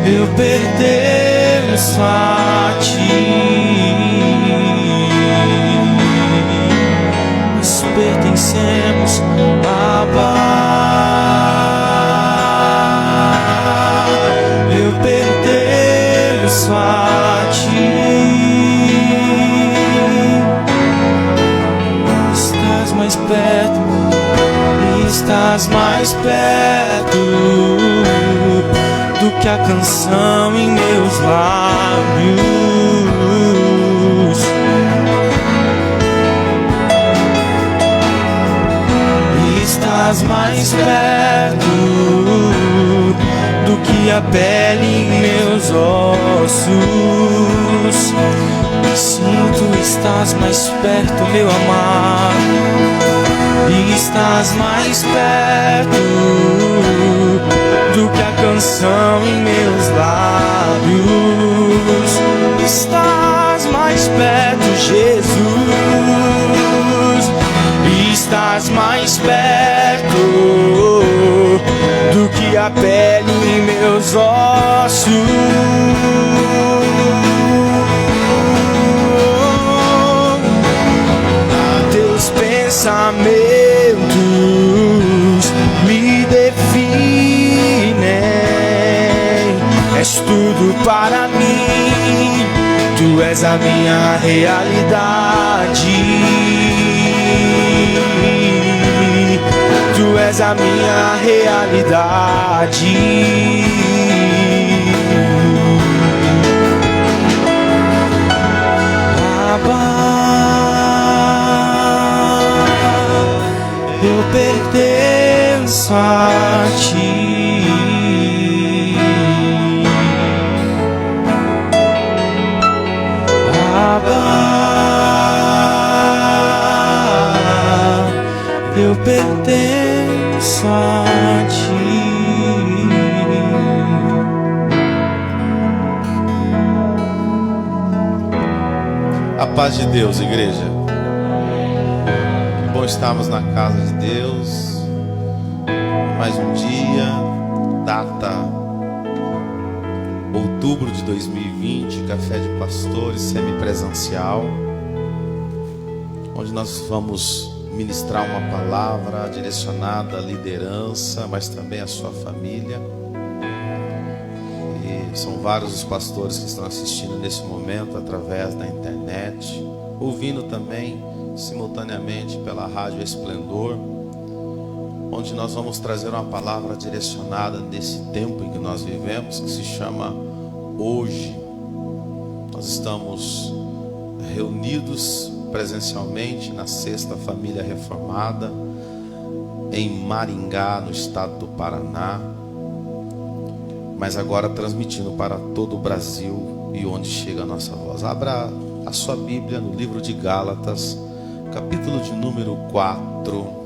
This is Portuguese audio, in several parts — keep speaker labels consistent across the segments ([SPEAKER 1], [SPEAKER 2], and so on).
[SPEAKER 1] eu pertenço a ti. Nós pertencemos, Abba. Eu pertenço a ti. Estás mais perto, estás mais perto do que a canção em meus lábios. Estás mais perto do que a pele em meus ossos. Sim, tu estás mais perto, meu amado. E estás mais perto do que a canção em meus lábios. Estás mais perto, Jesus. Estás mais perto do que a pele em meus ossos. Teus pensamentos me definem. És tudo para mim. Tu és a minha realidade. Tu és a minha realidade. Eu pertenço a ti. Abba, eu pertenço a ti.
[SPEAKER 2] A paz de Deus, igreja. Bom estarmos na casa de Deus. Mais um dia, data outubro de 2020, café de pastores semipresencial, onde nós vamos ministrar uma palavra direcionada à liderança, mas também à sua família. E são vários os pastores que estão assistindo nesse momento através da internet, ouvindo também simultaneamente pela Rádio Esplendor, onde nós vamos trazer uma palavra direcionada nesse tempo em que nós vivemos, que se chama Hoje. Nós estamos reunidos presencialmente na Sexta Família Reformada, em Maringá, no estado do Paraná, mas agora transmitindo para todo o Brasil e onde chega a nossa voz. Abra a sua Bíblia no livro de Gálatas, capítulo de número 4.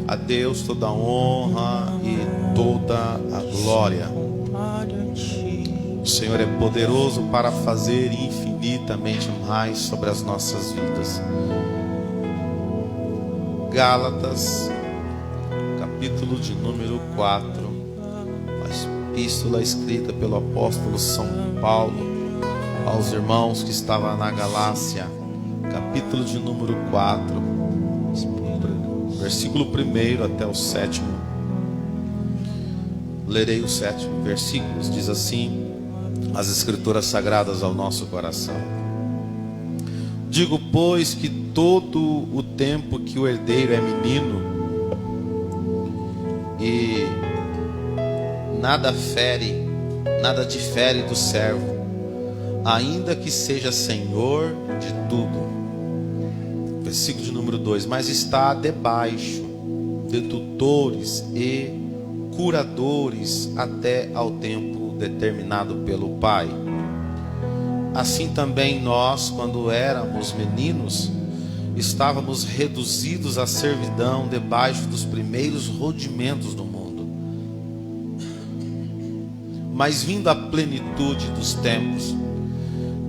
[SPEAKER 2] A Deus toda a honra e toda a glória. O Senhor é poderoso para fazer infinitamente mais sobre as nossas vidas. Gálatas, capítulo de número 4. Epístola escrita pelo apóstolo São Paulo aos irmãos que estavam na Galácia, capítulo de número 4, versículo 1 até o 7. Lerei os 7 versículos. Diz assim as escrituras sagradas ao nosso coração: digo, pois, que todo o tempo que o herdeiro é menino e nada difere do servo, ainda que seja senhor de tudo. Versículo de número 2: mas está debaixo de tutores e curadores até ao tempo determinado pelo Pai. Assim também nós, quando éramos meninos, estávamos reduzidos à servidão debaixo dos primeiros rudimentos do mundo. Mas vindo a plenitude dos tempos,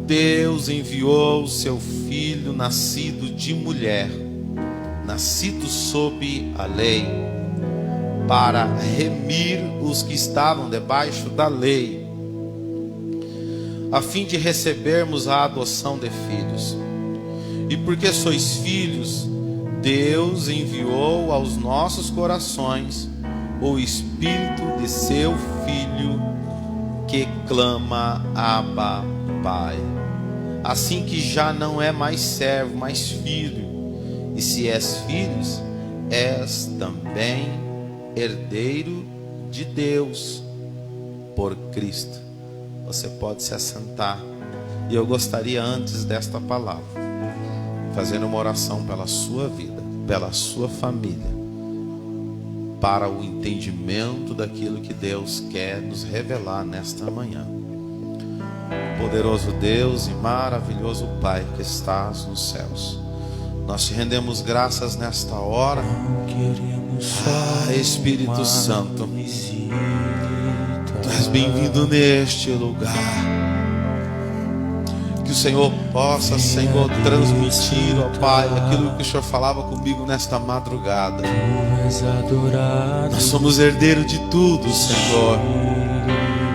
[SPEAKER 2] Deus enviou o seu Filho nascido de mulher, nascido sob a lei, para remir os que estavam debaixo da lei, a fim de recebermos a adoção de filhos. E porque sois filhos, Deus enviou aos nossos corações o Espírito de seu Filho, que clama: Abba, Pai. Assim que já não é mais servo, mas filho. E se és filhos, és também herdeiro de Deus por Cristo. Você pode se assentar. E eu gostaria, antes desta palavra, fazer uma oração pela sua vida, pela sua família, para o entendimento daquilo que Deus quer nos revelar nesta manhã. Poderoso Deus e maravilhoso Pai que estás nos céus, nós te rendemos graças nesta hora. Espírito Santo, tu és bem-vindo neste lugar. Que o Senhor possa, Senhor, transmitir, ó Pai, aquilo que o Senhor falava comigo nesta madrugada. Nós somos herdeiros de tudo, Senhor,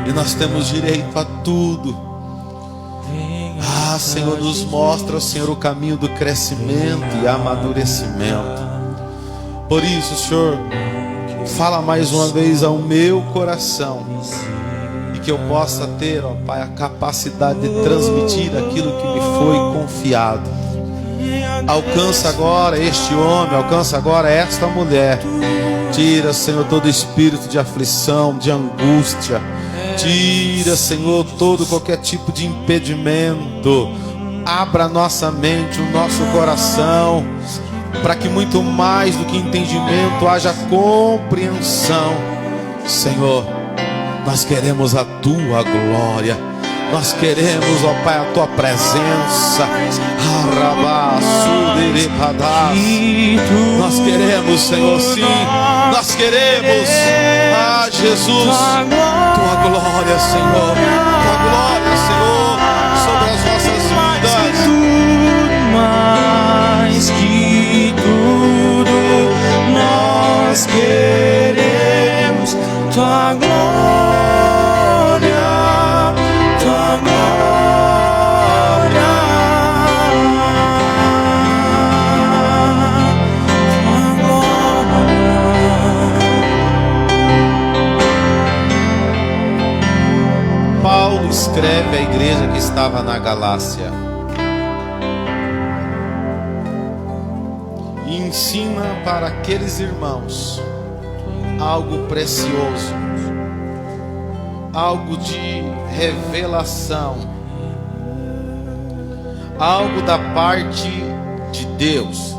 [SPEAKER 2] e nós temos direito a tudo. Senhor, nos mostra, Senhor, o caminho do crescimento e amadurecimento. Por isso, Senhor, fala mais uma vez ao meu coração, e que eu possa ter, ó Pai, a capacidade de transmitir aquilo que me foi confiado. Alcança agora este homem, alcança agora esta mulher. Tira, Senhor, todo espírito de aflição, de angústia. Tira, Senhor, qualquer tipo de impedimento. Abra a nossa mente, o nosso coração, para que muito mais do que entendimento haja compreensão. Senhor, nós queremos a tua glória, nós queremos, ó Pai, a tua presença. Nós queremos, Senhor, sim, nós queremos, Jesus, tua glória, Senhor, tua glória, Senhor, sobre as nossas vidas.
[SPEAKER 1] Mais que tudo, nós queremos tua glória, tua glória, tua glória.
[SPEAKER 2] Paulo escreve à igreja que estava na Galácia e ensina para aqueles irmãos algo precioso, algo de revelação, algo da parte de Deus.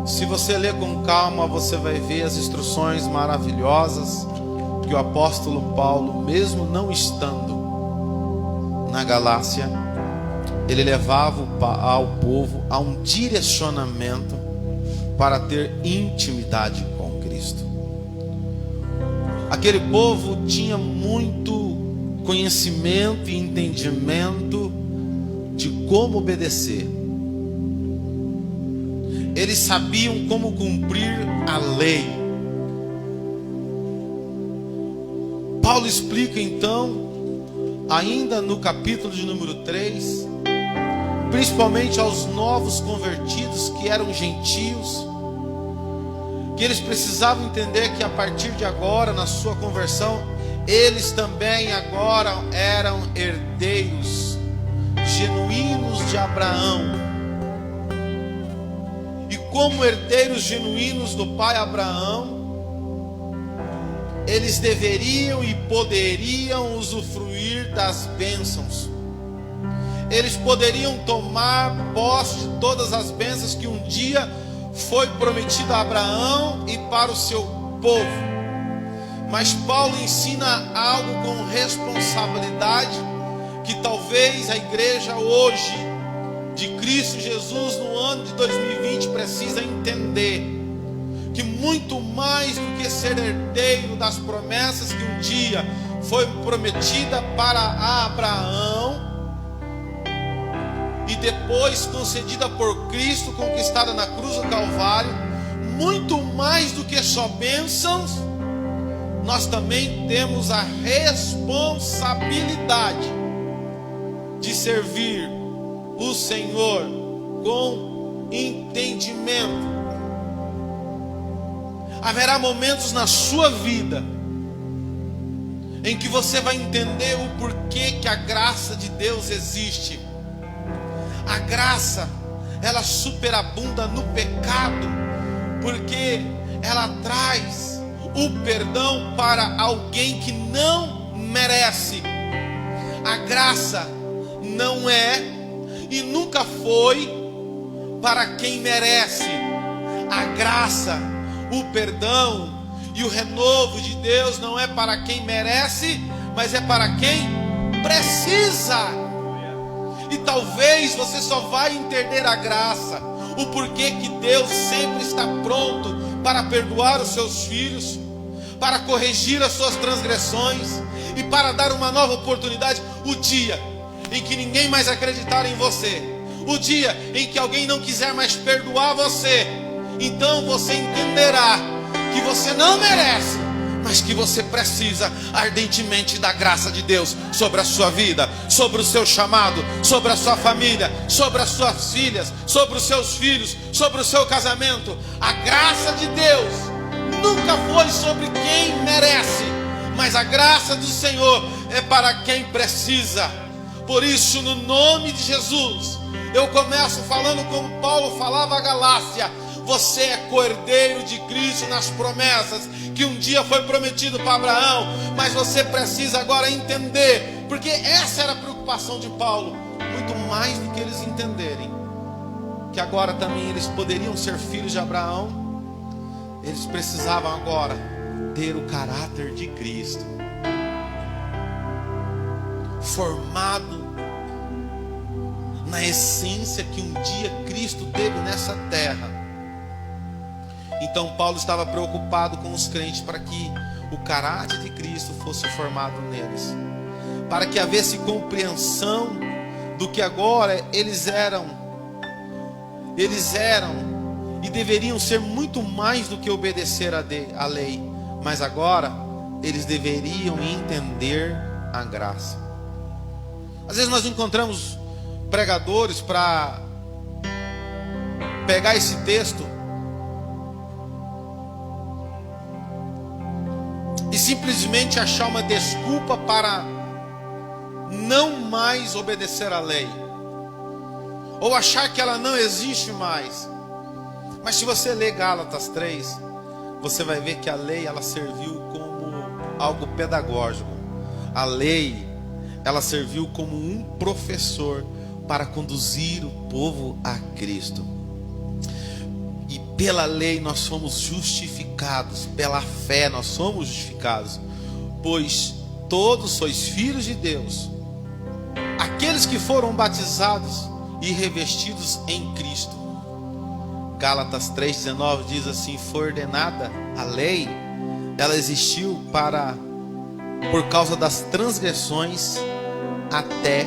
[SPEAKER 2] Se você ler com calma, você vai ver as instruções maravilhosas que o apóstolo Paulo, mesmo não estando na Galácia, ele levava ao povo a um direcionamento para ter intimidade com Cristo. Aquele povo tinha muito conhecimento e entendimento de como obedecer. Eles sabiam como cumprir a lei. Paulo explica então, ainda no capítulo de número 3, principalmente aos novos convertidos que eram gentios, que eles precisavam entender que a partir de agora, na sua conversão, eles também agora eram herdeiros genuínos de Abraão. E como herdeiros genuínos do pai Abraão, eles deveriam e poderiam usufruir das bênçãos. Eles poderiam tomar posse de todas as bênçãos que um dia foi prometido a Abraão e para o seu povo. Mas Paulo ensina algo com responsabilidade que talvez a igreja hoje de Cristo Jesus no ano de 2020 precisa entender. Que muito mais do que ser herdeiro das promessas que um dia foi prometida para Abraão, depois concedida por Cristo, conquistada na cruz do Calvário, muito mais do que só bênçãos, nós também temos a responsabilidade de servir o Senhor com entendimento. Haverá momentos na sua vida em que você vai entender o porquê que a graça de Deus existe. A graça, ela superabunda no pecado, porque ela traz o perdão para alguém que não merece. A graça não é e nunca foi para quem merece. A graça, o perdão e o renovo de Deus não é para quem merece, mas é para quem precisa. E talvez você só vai entender a graça, o porquê que Deus sempre está pronto para perdoar os seus filhos, para corrigir as suas transgressões e para dar uma nova oportunidade. O dia em que ninguém mais acreditar em você, o dia em que alguém não quiser mais perdoar você, então você entenderá que você não merece, mas que você precisa ardentemente da graça de Deus sobre a sua vida, sobre o seu chamado, sobre a sua família, sobre as suas filhas, sobre os seus filhos, sobre o seu casamento. A graça de Deus nunca foi sobre quem merece, mas a graça do Senhor é para quem precisa. Por isso, no nome de Jesus, eu começo falando como Paulo falava a Galácia: você é cordeiro de Cristo nas promessas que um dia foi prometido para Abraão. Mas você precisa agora entender, porque essa era a preocupação de Paulo, muito mais do que eles entenderem que agora também eles poderiam ser filhos de Abraão. Eles precisavam agora ter o caráter de Cristo, formado na essência que um dia Cristo teve nessa terra. Então Paulo estava preocupado com os crentes para que o caráter de Cristo fosse formado neles, para que houvesse compreensão do que agora eles eram e deveriam ser muito mais do que obedecer a lei, mas agora eles deveriam entender a graça. Às vezes nós encontramos pregadores para pegar esse texto e simplesmente achar uma desculpa para não mais obedecer à lei, ou achar que ela não existe mais. Mas se você ler Gálatas 3, você vai ver que a lei, ela serviu como algo pedagógico. A lei, ela serviu como um professor para conduzir o povo a Cristo. E pela lei nós fomos justificados, pela fé nós somos justificados, pois todos sois filhos de Deus, aqueles que foram batizados e revestidos em Cristo. Gálatas 3,19 diz assim: foi ordenada a lei, ela existiu por causa das transgressões, até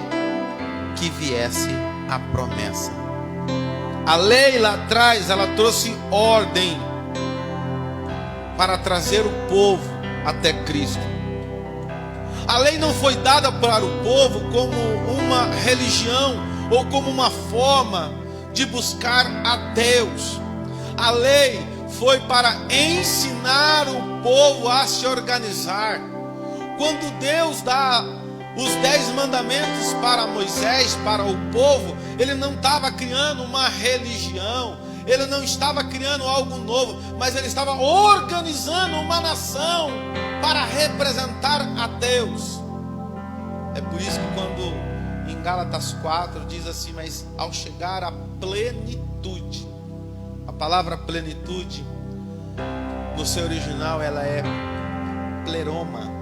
[SPEAKER 2] que viesse a promessa. A lei lá atrás, ela trouxe ordem para trazer o povo até Cristo. A lei não foi dada para o povo como uma religião ou como uma forma de buscar a Deus. A lei foi para ensinar o povo a se organizar. Quando Deus dá os 10 mandamentos para Moisés, para o povo, ele não estava criando uma religião, ele não estava criando algo novo, mas ele estava organizando uma nação para representar a Deus. É por isso que quando em Gálatas 4 diz assim: mas ao chegar à plenitude, a palavra plenitude no seu original ela é pleroma,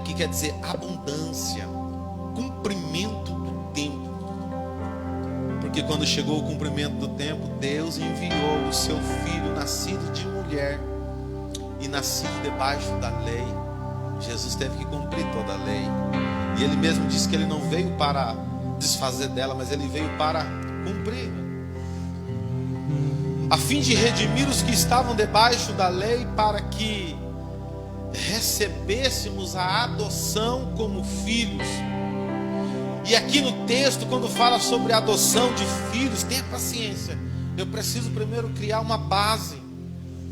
[SPEAKER 2] que quer dizer abundância, cumprimento do tempo. Porque quando chegou o cumprimento do tempo, Deus enviou o seu filho, nascido de mulher e nascido debaixo da lei. Jesus teve que cumprir toda a lei. E ele mesmo disse que ele não veio para desfazer dela, mas ele veio para cumprir, a fim de redimir os que estavam debaixo da lei, para que recebêssemos a adoção como filhos. E aqui no texto, quando fala sobre a adoção de filhos, tenha paciência, eu preciso primeiro criar uma base,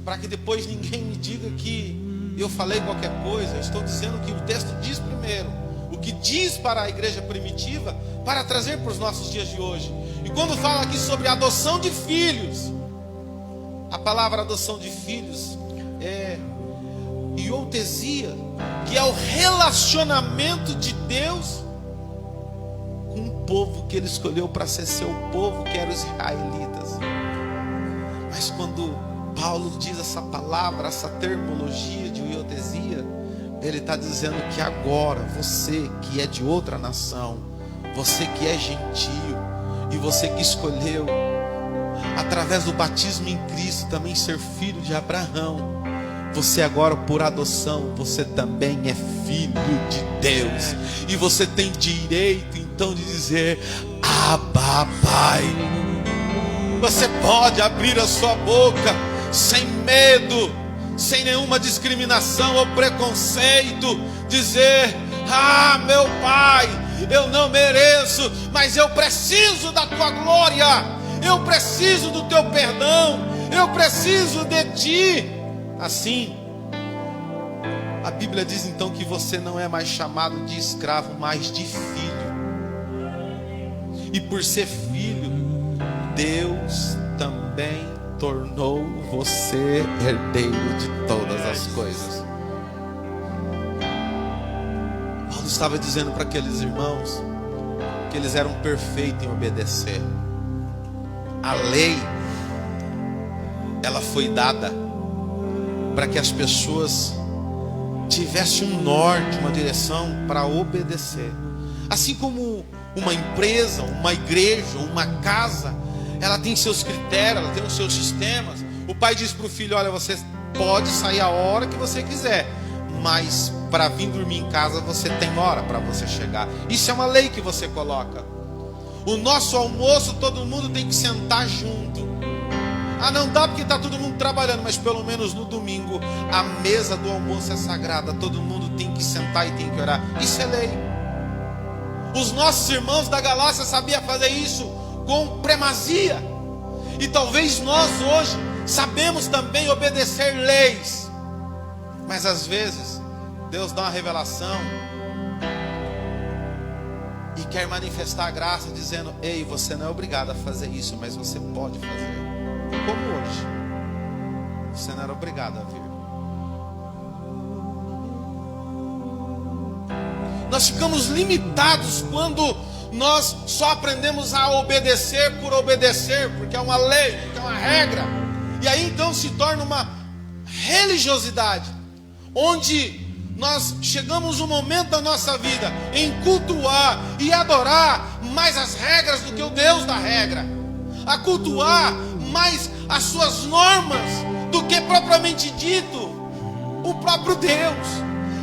[SPEAKER 2] para que depois ninguém me diga que eu falei qualquer coisa. Eu estou dizendo que o texto diz primeiro o que diz para a igreja primitiva, para trazer para os nossos dias de hoje. E quando fala aqui sobre a adoção de filhos, a palavra adoção de filhos é iotesia, que é o relacionamento de Deus com o povo que ele escolheu para ser seu povo, que eram os israelitas. Mas quando Paulo diz essa palavra, essa terminologia de iotesia, ele está dizendo que agora você que é de outra nação, você que é gentio, e você que escolheu através do batismo em Cristo também ser filho de Abraão, você agora por adoção, você também é filho de Deus, e você tem direito então de dizer: Abba, Pai. Você pode abrir a sua boca sem medo, sem nenhuma discriminação ou preconceito, dizer: ah, meu Pai, eu não mereço, mas eu preciso da tua glória, eu preciso do teu perdão, eu preciso de ti. Assim, a Bíblia diz então que você não é mais chamado de escravo, mas de filho. E por ser filho, Deus também tornou você herdeiro de todas as coisas. Paulo estava dizendo para aqueles irmãos que eles eram perfeitos em obedecer. A lei, ela foi dada para que as pessoas tivessem um norte, uma direção para obedecer. Assim como uma empresa, uma igreja, uma casa, ela tem seus critérios, ela tem os seus sistemas. O pai diz para o filho: olha, você pode sair a hora que você quiser, mas para vir dormir em casa você tem hora para você chegar. Isso é uma lei que você coloca. O nosso almoço, todo mundo tem que sentar junto. Ah, não dá porque está todo mundo trabalhando, mas pelo menos no domingo a mesa do almoço é sagrada, todo mundo tem que sentar e tem que orar. Isso é lei. Os nossos irmãos da Galácia sabiam fazer isso com primazia. E talvez nós hoje sabemos também obedecer leis, mas às vezes Deus dá uma revelação e quer manifestar a graça dizendo: ei, você não é obrigado a fazer isso, mas você pode fazer. Como hoje você não era obrigado a vir. Nós ficamos limitados quando nós só aprendemos a obedecer por obedecer, porque é uma lei, porque é uma regra. E aí então se torna uma religiosidade, onde nós chegamos um momento da nossa vida em cultuar e adorar mais as regras do que o Deus da regra, a cultuar mais as suas normas do que propriamente dito o próprio Deus.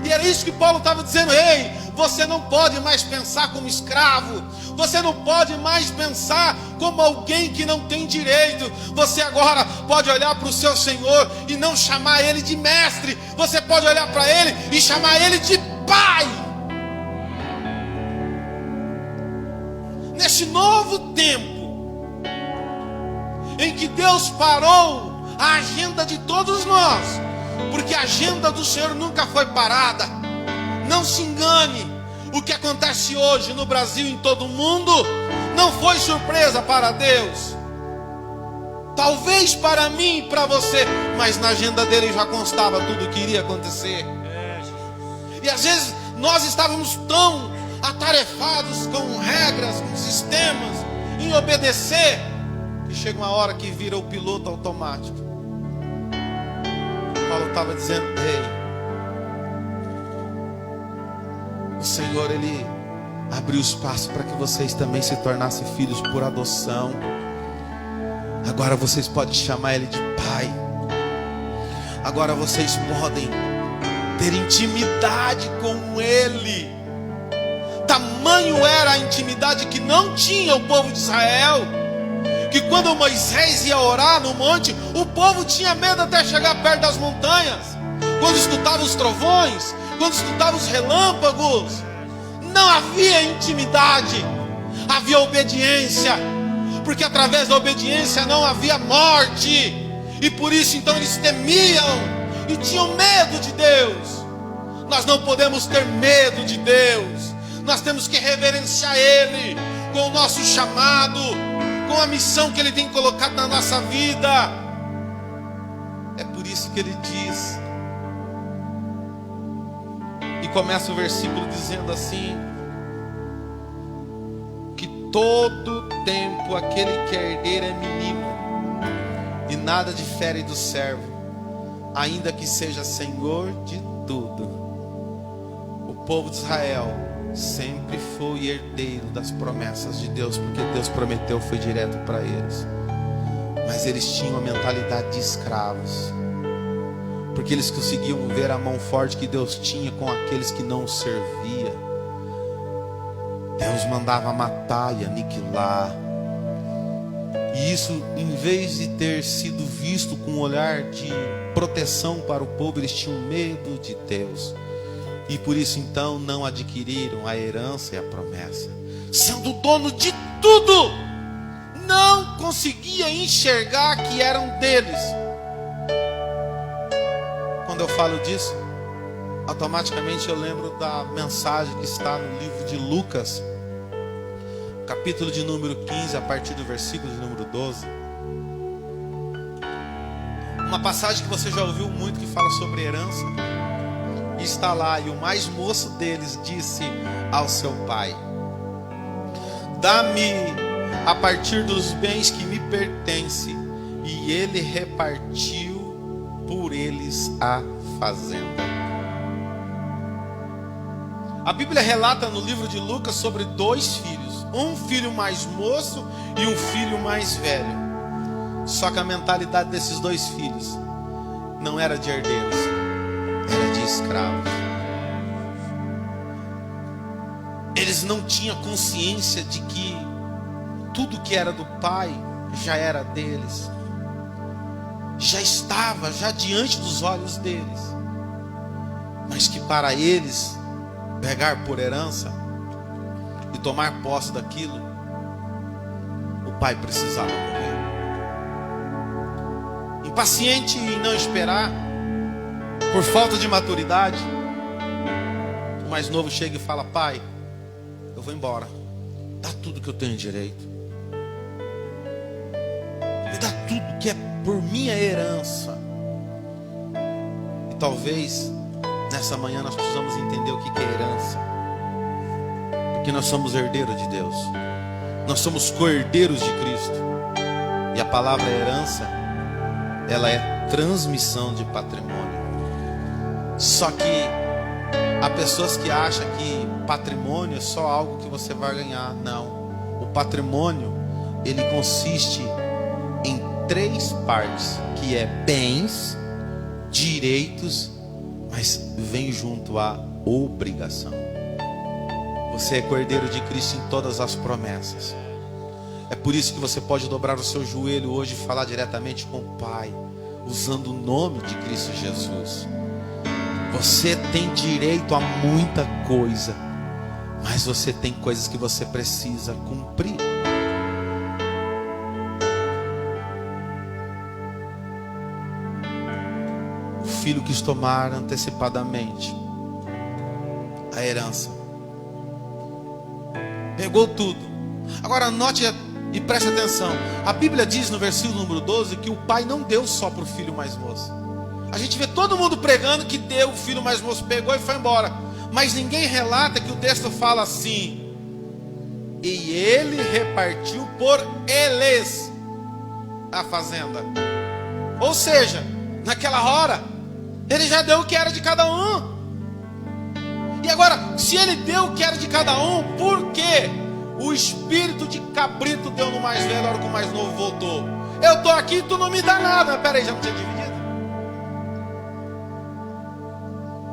[SPEAKER 2] E era isso que Paulo estava dizendo: ei, você não pode mais pensar como escravo, você não pode mais pensar como alguém que não tem direito. Você agora pode olhar para o seu Senhor e não chamar Ele de mestre, você pode olhar para Ele e chamar Ele de Pai. Neste novo tempo em que Deus parou a agenda de todos nós, porque a agenda do Senhor nunca foi parada. Não se engane, o que acontece hoje no Brasil e em todo o mundo não foi surpresa para Deus. Talvez para mim e para você, mas na agenda dele já constava tudo o que iria acontecer. E às vezes nós estávamos tão atarefados com regras, com sistemas, em obedecer, que chega uma hora que vira o piloto automático. Paulo estava dizendo: ei, o Senhor, Ele abriu espaço para que vocês também se tornassem filhos por adoção. Agora vocês podem chamar Ele de Pai. Agora vocês podem ter intimidade com Ele. Tamanho era a intimidade que não tinha o povo de Israel. Que quando Moisés ia orar no monte, o povo tinha medo até chegar perto das montanhas. Quando escutava os trovões, quando escutava os relâmpagos, não havia intimidade, havia obediência. Porque através da obediência não havia morte. E por isso então eles temiam e tinham medo de Deus. Nós não podemos ter medo de Deus. Nós temos que reverenciar Ele com o nosso chamado, com a missão que Ele tem colocado na nossa vida. É por isso que Ele diz, e começa o versículo dizendo assim: que todo tempo aquele que é herdeiro é menino, e nada difere do servo, ainda que seja senhor de tudo. O povo de Israel sempre foi herdeiro das promessas de Deus, porque Deus prometeu, foi direto para eles. Mas eles tinham a mentalidade de escravos, porque eles conseguiam ver a mão forte que Deus tinha com aqueles que não serviam. Deus mandava matar e aniquilar. E isso, em vez de ter sido visto com um olhar de proteção para o povo, eles tinham medo de Deus. E por isso então não adquiriram a herança e a promessa. Sendo dono de tudo, não conseguia enxergar que eram deles. Quando eu falo disso, automaticamente eu lembro da mensagem que está no livro de Lucas, capítulo de número 15, a partir do versículo de número 12. Uma passagem que você já ouviu muito, que fala sobre herança. E está lá, e o mais moço deles disse ao seu pai: dá-me a partir dos bens que me pertencem. E ele repartiu por eles a fazenda. A Bíblia relata no livro de Lucas sobre dois filhos, um filho mais moço e um filho mais velho. Só que a mentalidade desses dois filhos não era de herdeiros, era de escravos. Eles não tinham consciência de que tudo que era do pai já era deles, já estava já diante dos olhos deles, mas que para eles pegar por herança e tomar posse daquilo, o pai precisava morrer. Impaciente em não esperar, por falta de maturidade, o mais novo chega e fala: pai, eu vou embora, dá tudo que eu tenho direito, me dá tudo que é por minha herança. E talvez nessa manhã nós precisamos entender o que é herança, porque nós somos herdeiros de Deus, nós somos co-herdeiros de Cristo. E a palavra herança, ela é transmissão de patrimônio. Só que há pessoas que acham que patrimônio é só algo que você vai ganhar. Não. O patrimônio, ele consiste em 3 partes, que é bens, direitos, mas vem junto à obrigação. Você é cordeiro de Cristo em todas as promessas. É por isso que você pode dobrar o seu joelho hoje e falar diretamente com o Pai, usando o nome de Cristo Jesus. Você tem direito a muita coisa, mas você tem coisas que você precisa cumprir. O filho quis tomar antecipadamente a herança, pegou tudo. Agora note e preste atenção, a Bíblia diz no versículo número 12 que o pai não deu só para o filho mais moço. A gente vê todo mundo pregando que deu, o filho mais moço pegou e foi embora, mas ninguém relata que o texto fala assim: e ele repartiu por eles a fazenda. Ou seja, naquela hora ele já deu o que era de cada um. E agora, se ele deu o que era de cada um, por quê? O espírito de cabrito deu no mais velho, na hora que o mais novo voltou. Eu estou aqui e tu não me dá nada. Mas peraí, já não tinha dividido?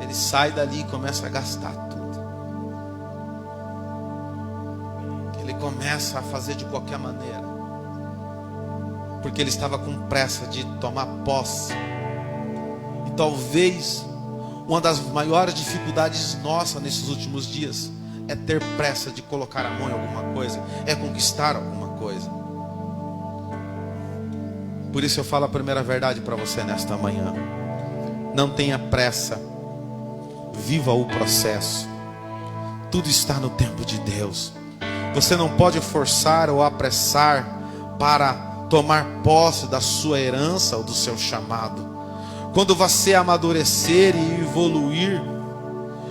[SPEAKER 2] Ele sai dali e começa a gastar tudo. começa a fazer de qualquer maneira, porque ele estava com pressa de tomar posse. E talvez uma das maiores dificuldades nossas nesses últimos dias é ter pressa de colocar a mão em alguma coisa, é conquistar alguma coisa. Por isso eu falo a primeira verdade para você nesta manhã: não tenha pressa, viva o processo. Tudo está no tempo de Deus. Você não pode forçar ou apressar para tomar posse da sua herança ou do seu chamado. Quando você amadurecer e evoluir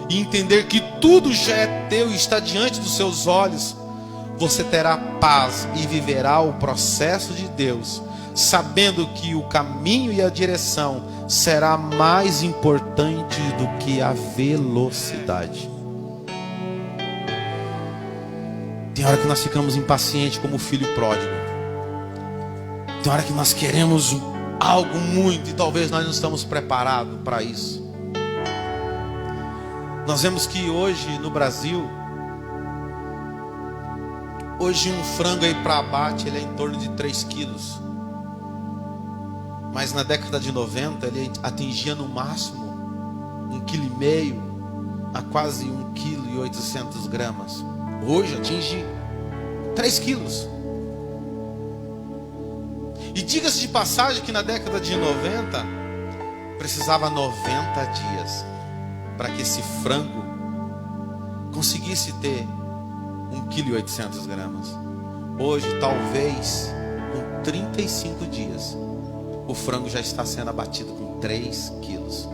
[SPEAKER 2] e entender que tudo já é teu e está diante dos seus olhos, você terá paz e viverá o processo de Deus, sabendo que o caminho e a direção será mais importante do que a velocidade. Tem hora que nós ficamos impacientes como o filho pródigo. Tem hora que nós queremos algo muito e talvez nós não estamos preparados para isso. Nós vemos que hoje no Brasil, hoje um frango aí para abate, ele é em torno de 3 quilos. Mas na década de 90 ele atingia no máximo 1,5 kg a quase 1,8 kg. Hoje atinge 3 quilos. E diga-se de passagem que na década de 90 precisava 90 dias para que esse frango conseguisse ter 1,8 kg. Hoje, talvez com 35 dias, o frango já está sendo abatido com 3 quilos.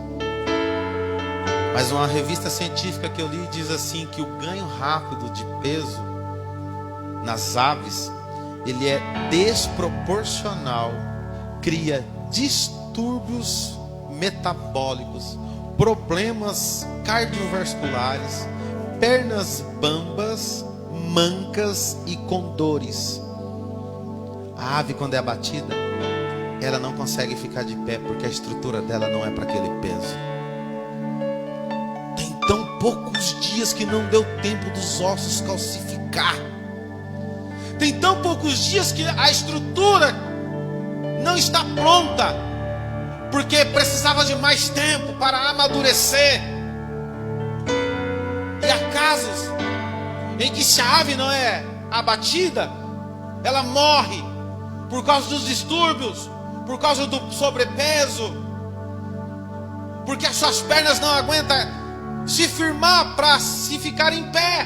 [SPEAKER 2] Mas uma revista científica que eu li diz assim que o ganho rápido de peso nas aves, ele é desproporcional, cria distúrbios metabólicos, problemas cardiovasculares, pernas bambas, mancas e com dores. A ave, quando é abatida, ela não consegue ficar de pé porque a estrutura dela não é para aquele peso. Tem tão poucos dias que não deu tempo dos ossos calcificar. Tem tão poucos dias que a estrutura não está pronta, porque precisava de mais tempo para amadurecer. E há casos em que se a ave não é abatida, ela morre por causa dos distúrbios, por causa do sobrepeso, porque as suas pernas não aguentam se firmar para se ficar em pé.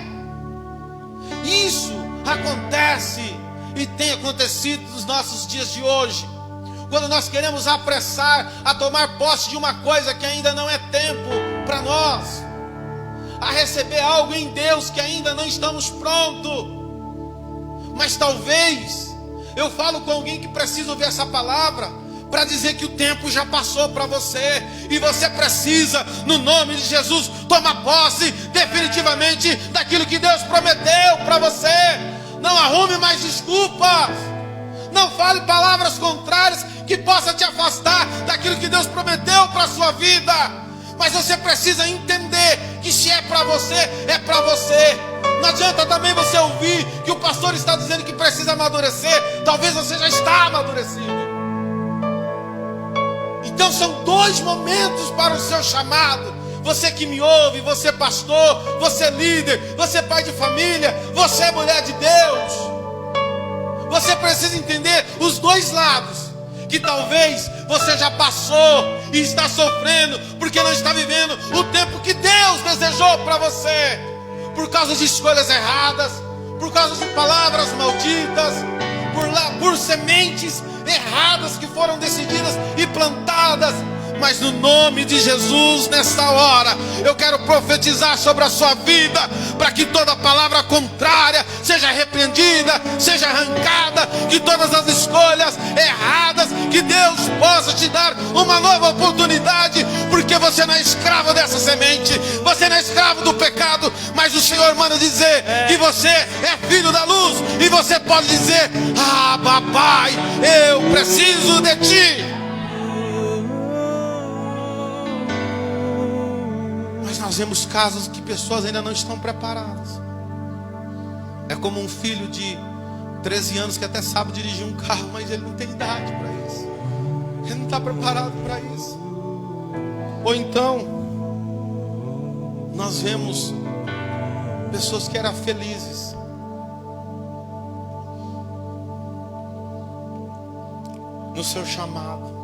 [SPEAKER 2] Isso acontece e tem acontecido nos nossos dias de hoje, quando nós queremos apressar a tomar posse de uma coisa que ainda não é tempo para nós, a receber algo em Deus que ainda não estamos prontos. Mas talvez eu falo com alguém que precisa ouvir essa palavra para dizer que o tempo já passou para você, e você precisa, no nome de Jesus, tomar posse definitivamente daquilo que Deus prometeu para você. Não arrume mais desculpas, não fale palavras contrárias que possam te afastar daquilo que Deus prometeu para a sua vida. Mas você precisa entender que se é para você, é para você. Não adianta também você ouvir que o pastor está dizendo que precisa amadurecer. Talvez você já está amadurecido. Então são 2 momentos para o seu chamado. Você que me ouve, você pastor, você líder, você pai de família, você mulher de Deus. Você precisa entender os 2 lados. Que talvez você já passou e está sofrendo porque não está vivendo o tempo que Deus desejou para você, por causa de escolhas erradas, por causa de palavras malditas, por sementes erradas que foram decididas e plantadas. Mas no nome de Jesus, nesta hora, eu quero profetizar sobre a sua vida, para que toda palavra contrária seja repreendida, seja arrancada, que todas as escolhas erradas, que Deus possa te dar uma nova oportunidade, porque você não é escravo dessa semente, você não é escravo do pecado, mas o Senhor manda dizer que você é filho da luz, e você pode dizer: ah, papai, eu preciso de ti. Nós vemos casos que pessoas ainda não estão preparadas. É como um filho de 13 anos que até sabe dirigir um carro, mas ele não tem idade para isso. Ele não está preparado para isso. Ou então, nós vemos pessoas que eram felizes, no seu chamado.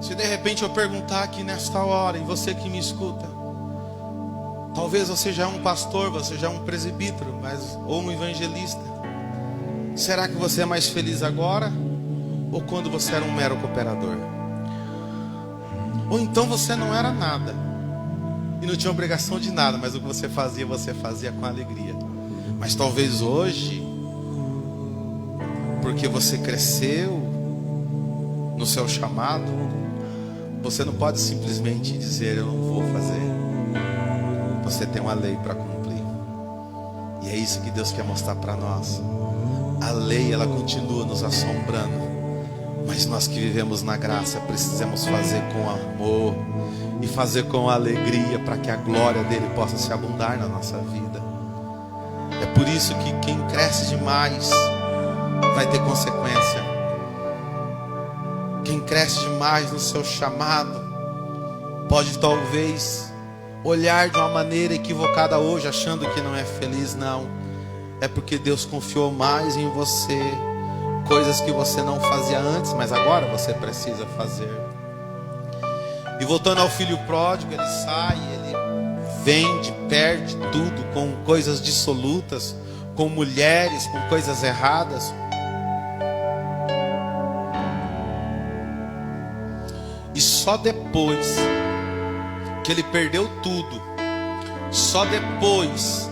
[SPEAKER 2] Se de repente eu perguntar aqui nesta hora, e você que me escuta, talvez você já é um pastor, você já é um presbítero, ou um evangelista. Será que você é mais feliz agora? Ou quando você era um mero cooperador? Ou então você não era nada e não tinha obrigação de nada, mas o que você fazia com alegria. Mas talvez hoje, porque você cresceu no seu chamado, você não pode simplesmente dizer eu não vou fazer. Você tem uma lei para cumprir. E é isso que Deus quer mostrar para nós. A lei, ela continua nos assombrando, mas nós que vivemos na graça precisamos fazer com amor e fazer com alegria, para que a glória dele possa se abundar na nossa vida. É por isso que quem cresce demais vai ter consequência. Quem cresce demais no seu chamado pode talvez olhar de uma maneira equivocada hoje, achando que não é feliz. Não, é porque Deus confiou mais em você, coisas que você não fazia antes, mas agora você precisa fazer. E voltando ao filho pródigo, ele sai, ele vende, perde tudo, com coisas dissolutas, com mulheres, com coisas erradas. E só depois que ele perdeu tudo, só depois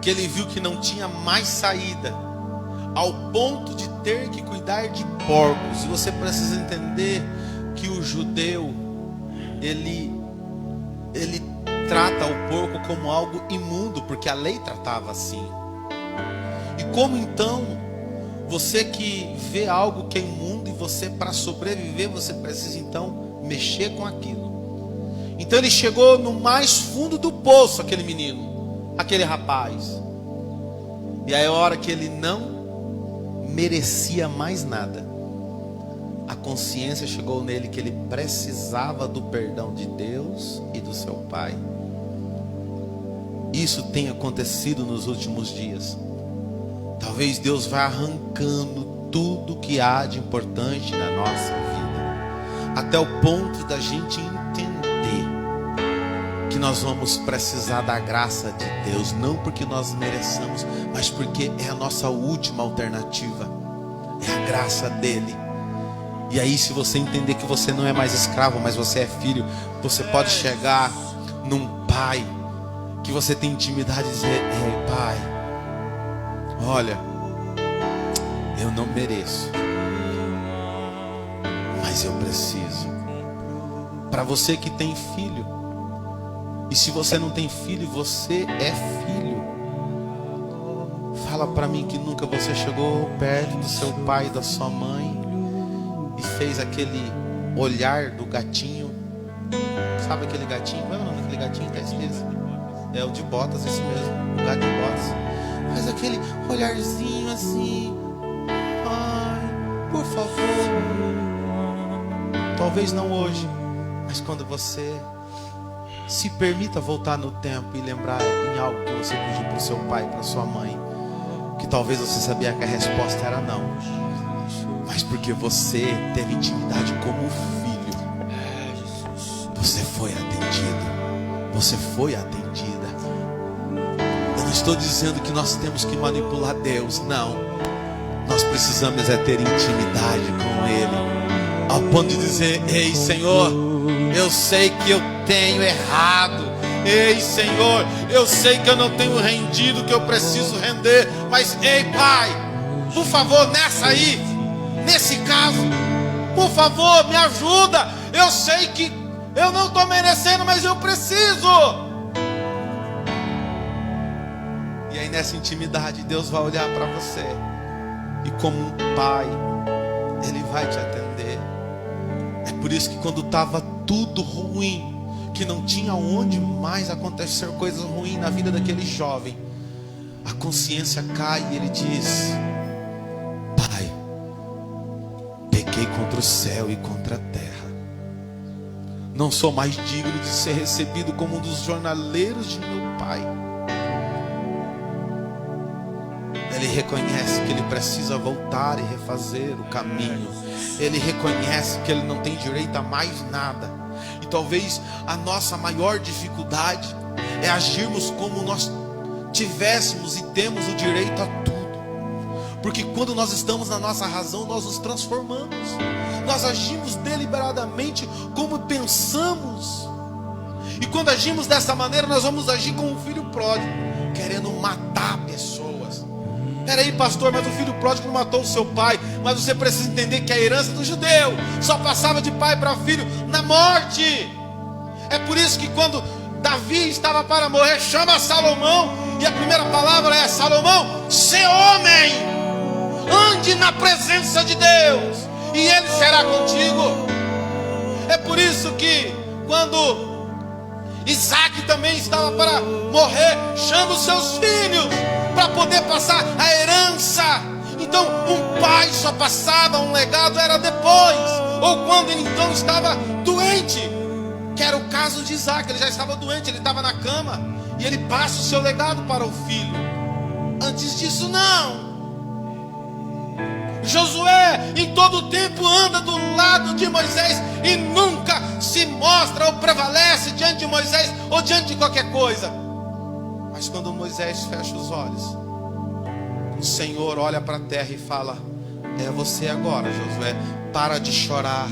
[SPEAKER 2] que ele viu que não tinha mais saída, ao ponto de ter que cuidar de porcos. E você precisa entender que o judeu, ele trata o porco como algo imundo, porque a lei tratava assim. E como então, você que vê algo que é imundo, e você, para sobreviver, você precisa então mexer com aquilo. Então ele chegou no mais fundo do poço, aquele menino, aquele rapaz. E aí a hora que ele não merecia mais nada, a consciência chegou nele que ele precisava do perdão de Deus e do seu pai. Isso tem acontecido nos últimos dias. Talvez Deus vá arrancando tudo que há de importante na nossa vida, até o ponto da gente entender que nós vamos precisar da graça de Deus, não porque nós mereçamos, mas porque é a nossa última alternativa, é a graça dele. E aí, se você entender que você não é mais escravo, mas você é filho, você pode chegar num pai que você tem intimidade e dizer: ei, pai, olha, eu não mereço, mas eu preciso. Para você que tem filho, e se você não tem filho, você é filho. Fala para mim que nunca você chegou perto do seu pai e da sua mãe e fez aquele olhar do gatinho. Sabe aquele gatinho? Qual é o nome daquele gatinho que tá escrito? É o de botas, esse mesmo, o gato de botas. Faz aquele olharzinho assim: ai, por favor. Talvez não hoje, mas quando você se permita voltar no tempo e lembrar em algo que você pediu para o seu pai, para sua mãe, que talvez você sabia que a resposta era não, mas porque você teve intimidade como filho, você foi atendido, você foi atendida. Eu não estou dizendo que nós temos que manipular Deus, não. Nós precisamos é ter intimidade com Ele, ao ponto de dizer: ei, Senhor, eu sei que eu tenho errado. Ei, Senhor, eu sei que eu não tenho rendido o que eu preciso render, mas ei, Pai, por favor, nessa aí, nesse caso, por favor, me ajuda. Eu sei que eu não estou merecendo, mas eu preciso. E aí nessa intimidade Deus vai olhar para você, e como um pai, Ele vai te atender. É por isso que quando estava tudo ruim, que não tinha onde mais acontecer coisas ruins na vida daquele jovem, a consciência cai e ele diz: Pai, pequei contra o céu e contra a terra, não sou mais digno de ser recebido como um dos jornaleiros de meu pai. Ele reconhece que ele precisa voltar e refazer o caminho. Ele reconhece que ele não tem direito a mais nada. E talvez a nossa maior dificuldade é agirmos como nós tivéssemos e temos o direito a tudo. Porque quando nós estamos na nossa razão, nós nos transformamos. Nós agimos deliberadamente como pensamos. E quando agimos dessa maneira, nós vamos agir como um filho pródigo, querendo matar pessoas. Peraí, pastor, mas o filho pródigo não matou o seu pai. Mas você precisa entender que a herança do judeu só passava de pai para filho na morte. É por isso que quando Davi estava para morrer, chama Salomão, e a primeira palavra é: Salomão, sê homem, ande na presença de Deus, e Ele será contigo. É por isso que quando Isaac também estava para morrer, chama os seus filhos para poder passar a herança. Então um pai só passava um legado era depois, ou quando ele então estava doente, que era o caso de Isaac. Ele já estava doente, ele estava na cama, e ele passa o seu legado para o filho. Antes disso não. Josué em todo o tempo anda do lado de Moisés e nunca se mostra ou prevalece diante de Moisés ou diante de qualquer coisa. Mas quando Moisés fecha os olhos, o Senhor olha para a terra e fala: é você agora, Josué. Para de chorar,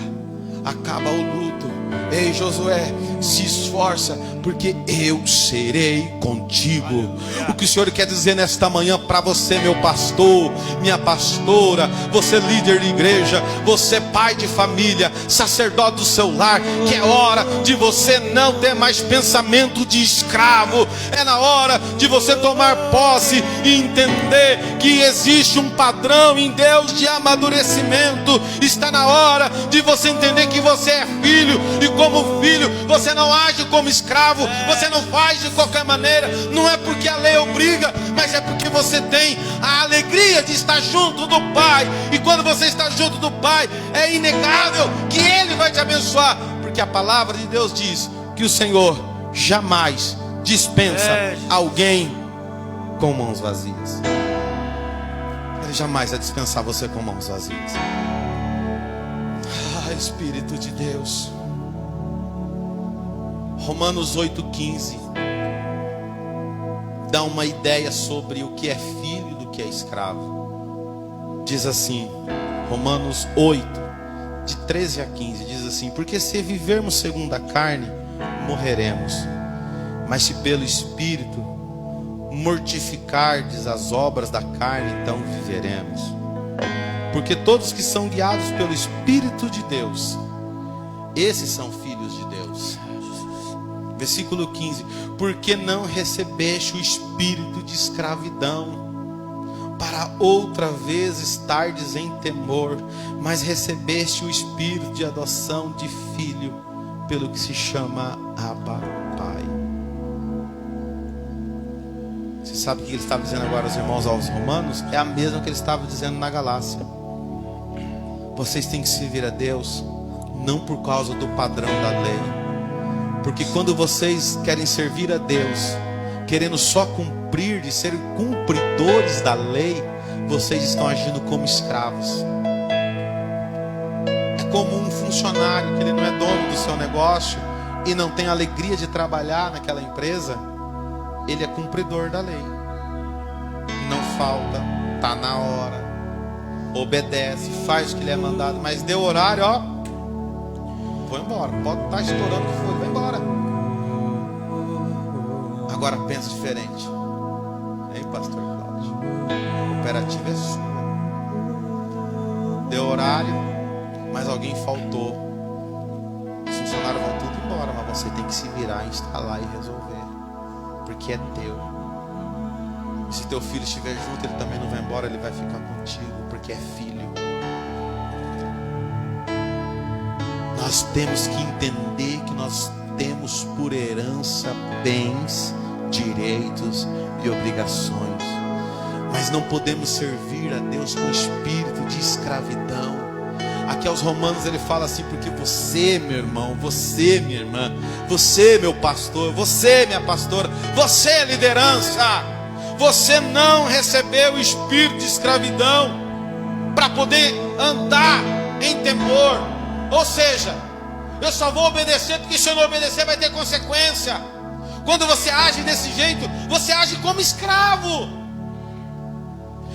[SPEAKER 2] acaba o luto. Ei, Josué, se esforça, porque eu serei contigo. O que o Senhor quer dizer nesta manhã para você, meu pastor, minha pastora, você líder de igreja, você pai de família, sacerdote do seu lar, que é hora de você não ter mais pensamento de escravo. É na hora de você tomar posse e entender que existe um padrão em Deus de amadurecimento. Está na hora de você entender que você é filho, e como filho você não age como escravo, você não faz de qualquer maneira. Não é porque a lei obriga, mas é porque você tem a alegria de estar junto do Pai. E quando você está junto do Pai, é inegável que Ele vai te abençoar, porque a palavra de Deus diz que o Senhor jamais dispensa alguém com mãos vazias. Ele jamais vai dispensar você com mãos vazias. Espírito de Deus. Romanos 8,15 dá uma ideia sobre o que é filho e do que é escravo. Diz assim, Romanos 8, de 13 a 15, diz assim: porque se vivermos segundo a carne, morreremos. Mas se pelo Espírito mortificardes as obras da carne, então viveremos. Porque todos que são guiados pelo Espírito de Deus, esses são filhos de Deus. Versículo 15: porque não recebeste o espírito de escravidão, para outra vez estardes em temor, mas recebeste o espírito de adoção de filho, pelo que se chama Abba, Pai. Você sabe o que ele estava dizendo agora aos irmãos, aos romanos? É a mesma que ele estava dizendo na Galácia. Vocês têm que servir a Deus não por causa do padrão da lei, porque quando vocês querem servir a Deus querendo só cumprir, de ser cumpridores da lei, vocês estão agindo como escravos. É como um funcionário que ele não é dono do seu negócio e não tem alegria de trabalhar naquela empresa. Ele é cumpridor da lei, não falta, está na hora, obedece, faz o que lhe é mandado, mas deu horário, ó, vou embora. Pode estar estourando o que for, vai embora. Agora pensa diferente. Ei, pastor Cláudio, a cooperativa é sua. Deu horário, mas alguém faltou. Os funcionários vão tudo embora, mas você tem que se virar, instalar e resolver, porque é teu. E se teu filho estiver junto, ele também não vai embora, ele vai ficar contigo, porque é filho. Nós temos que entender que nós temos por herança bens, direitos e obrigações. Mas não podemos servir a Deus com espírito de escravidão. Aqui aos Romanos ele fala assim: porque você, meu irmão, você, minha irmã, você, meu pastor, você, minha pastora, você, liderança, você não recebeu o espírito de escravidão para poder andar em temor. Ou seja, eu só vou obedecer porque se eu não obedecer vai ter consequência. Quando você age desse jeito, você age como escravo.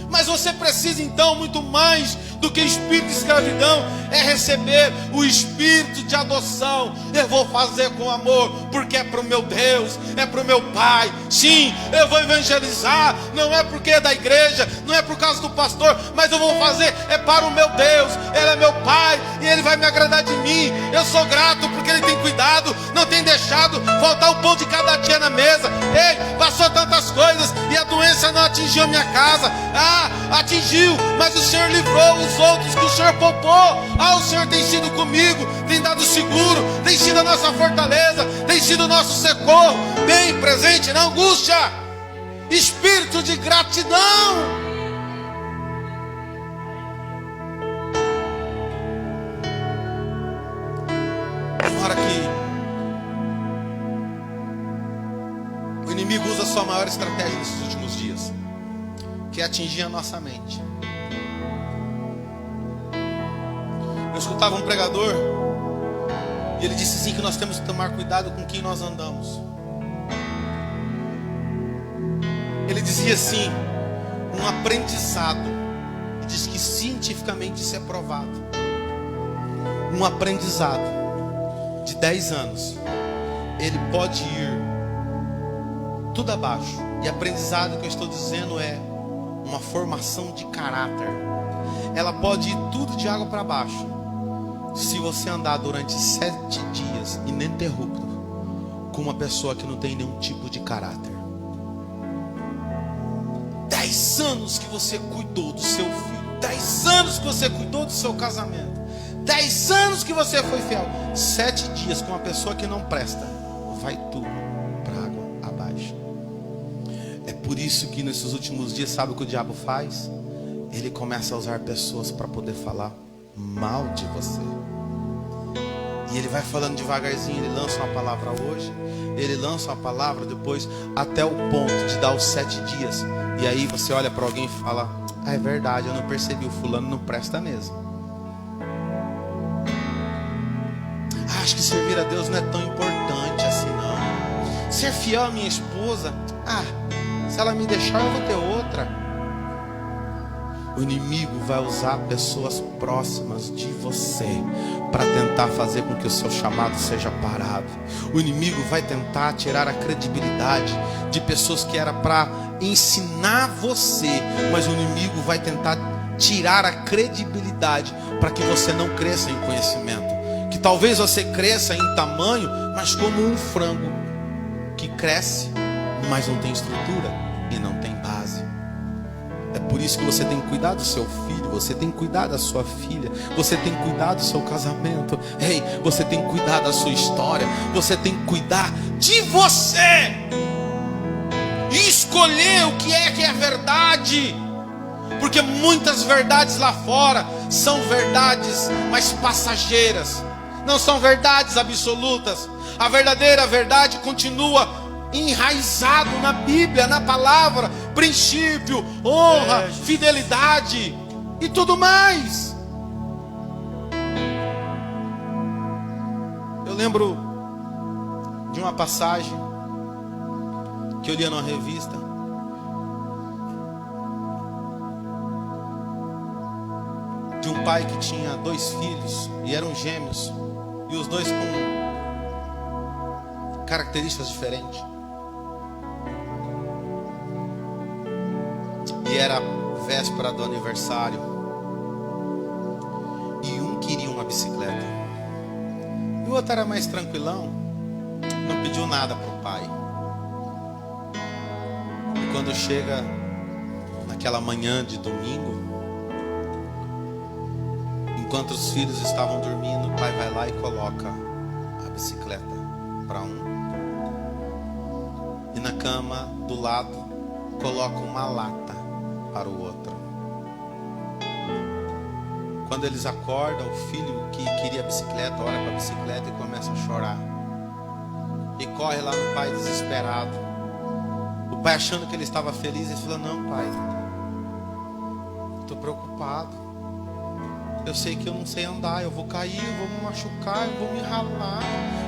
[SPEAKER 2] Mas você precisa então muito mais do que espírito de escravidão, é receber o espírito de adoção. Eu vou fazer com amor, porque é para o meu Deus, é para o meu Pai. Sim, eu vou evangelizar, não é porque é da igreja, não é por causa do pastor, mas eu vou fazer, é para o meu Deus. Ele é meu Pai e Ele vai me agradar de mim. Eu sou grato porque Ele tem cuidado, não tem deixado faltar o pão de cada dia na mesa. Ei, passou tantas coisas e a doença não atingiu a minha casa. Atingiu, mas o Senhor livrou os outros que o Senhor poupou. O Senhor tem sido comigo, tem dado seguro, tem sido a nossa fortaleza, tem sido o nosso socorro, bem presente na angústia. Espírito de gratidão. Tem hora que o inimigo usa a sua maior estratégia nesses últimos dias, que é atingir a nossa mente. Eu escutava um pregador e ele disse assim que nós temos que tomar cuidado com quem nós andamos. Ele dizia assim, um aprendizado, e diz que cientificamente isso é provado. Um aprendizado de 10 anos, ele pode ir tudo abaixo. E aprendizado que eu estou dizendo é uma formação de caráter. Ela pode ir tudo de água para baixo se você andar durante 7 dias ininterrupto com uma pessoa que não tem nenhum tipo de caráter. 10 anos que você cuidou do seu filho, 10 anos que você cuidou do seu casamento, 10 anos que você foi fiel, 7 dias com uma pessoa que não presta, vai tudo para água abaixo. É por isso que nesses últimos dias, sabe o que o diabo faz? Ele começa a usar pessoas para poder falar mal de você. E ele vai falando devagarzinho. Ele lança uma palavra hoje, ele lança uma palavra depois, até o ponto de dar os 7 dias. E aí você olha para alguém e fala: é verdade, eu não percebi, o fulano não presta mesmo. Acho que servir a Deus não é tão importante assim não. Ser fiel à minha esposa, se ela me deixar eu vou ter outra. O inimigo vai usar pessoas próximas de você para tentar fazer com que o seu chamado seja parado. O inimigo vai tentar tirar a credibilidade de pessoas que era para ensinar você, mas o inimigo vai tentar tirar a credibilidade para que você não cresça em conhecimento. Que talvez você cresça em tamanho, mas como um frango que cresce, mas não tem estrutura e não tem base. É por isso que você tem que cuidar do seu filho, você tem que cuidar da sua filha, você tem que cuidar do seu casamento. Ei, você tem que cuidar da sua história, você tem que cuidar de você e escolher o que é verdade. Porque muitas verdades lá fora são verdades, mas passageiras, não são verdades absolutas. A verdadeira verdade continua enraizado na Bíblia, na palavra, princípio, honra, fidelidade e tudo mais. Eu lembro de uma passagem que eu lia numa revista, de um pai que tinha 2 filhos e eram gêmeos, e os dois com características diferentes. E era véspera do aniversário, e um queria uma bicicleta e o outro era mais tranquilão, não pediu nada para o pai. E quando chega naquela manhã de domingo, enquanto os filhos estavam dormindo, o pai vai lá e coloca a bicicleta para um, e na cama do lado coloca uma lata para o outro. Quando eles acordam, o filho que queria a bicicleta olha para a bicicleta e começa a chorar. E corre lá no pai desesperado. O pai achando que ele estava feliz, ele falou: não, pai, estou preocupado. Eu sei que eu não sei andar, eu vou cair, eu vou me machucar, eu vou me ralar.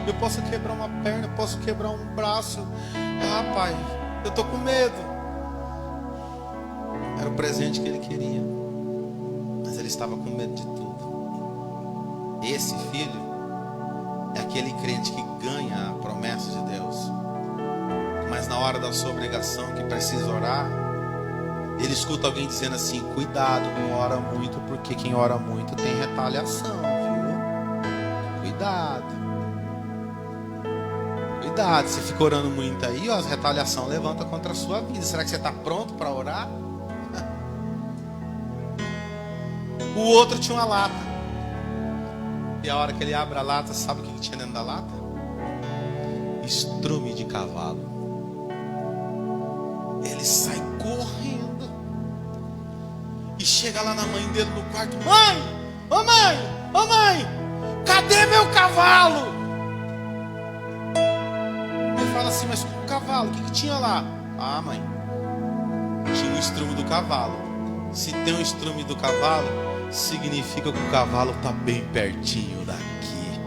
[SPEAKER 2] Eu posso quebrar uma perna, eu posso quebrar um braço. Ah, pai, eu estou com medo. Era o presente que ele queria, mas ele estava com medo de tudo. Esse filho é aquele crente que ganha a promessa de Deus, mas na hora da sua obrigação, que precisa orar, ele escuta alguém dizendo assim: cuidado, não ora muito, porque quem ora muito tem retaliação, viu? Cuidado. Cuidado, você fica orando muito aí, ó, a retaliação levanta contra a sua vida. Será que você está pronto para orar? O outro tinha uma lata. E a hora que ele abre a lata, sabe o que tinha dentro da lata? Estrume de cavalo. Ele sai correndo e chega lá na mãe dele no quarto: mãe, ô mãe, ô mãe, cadê meu cavalo? Ele fala assim: mas o cavalo, o que tinha lá? Ah, mãe, tinha um estrume do cavalo. Se tem um estrume do cavalo, significa que o cavalo está bem pertinho daqui.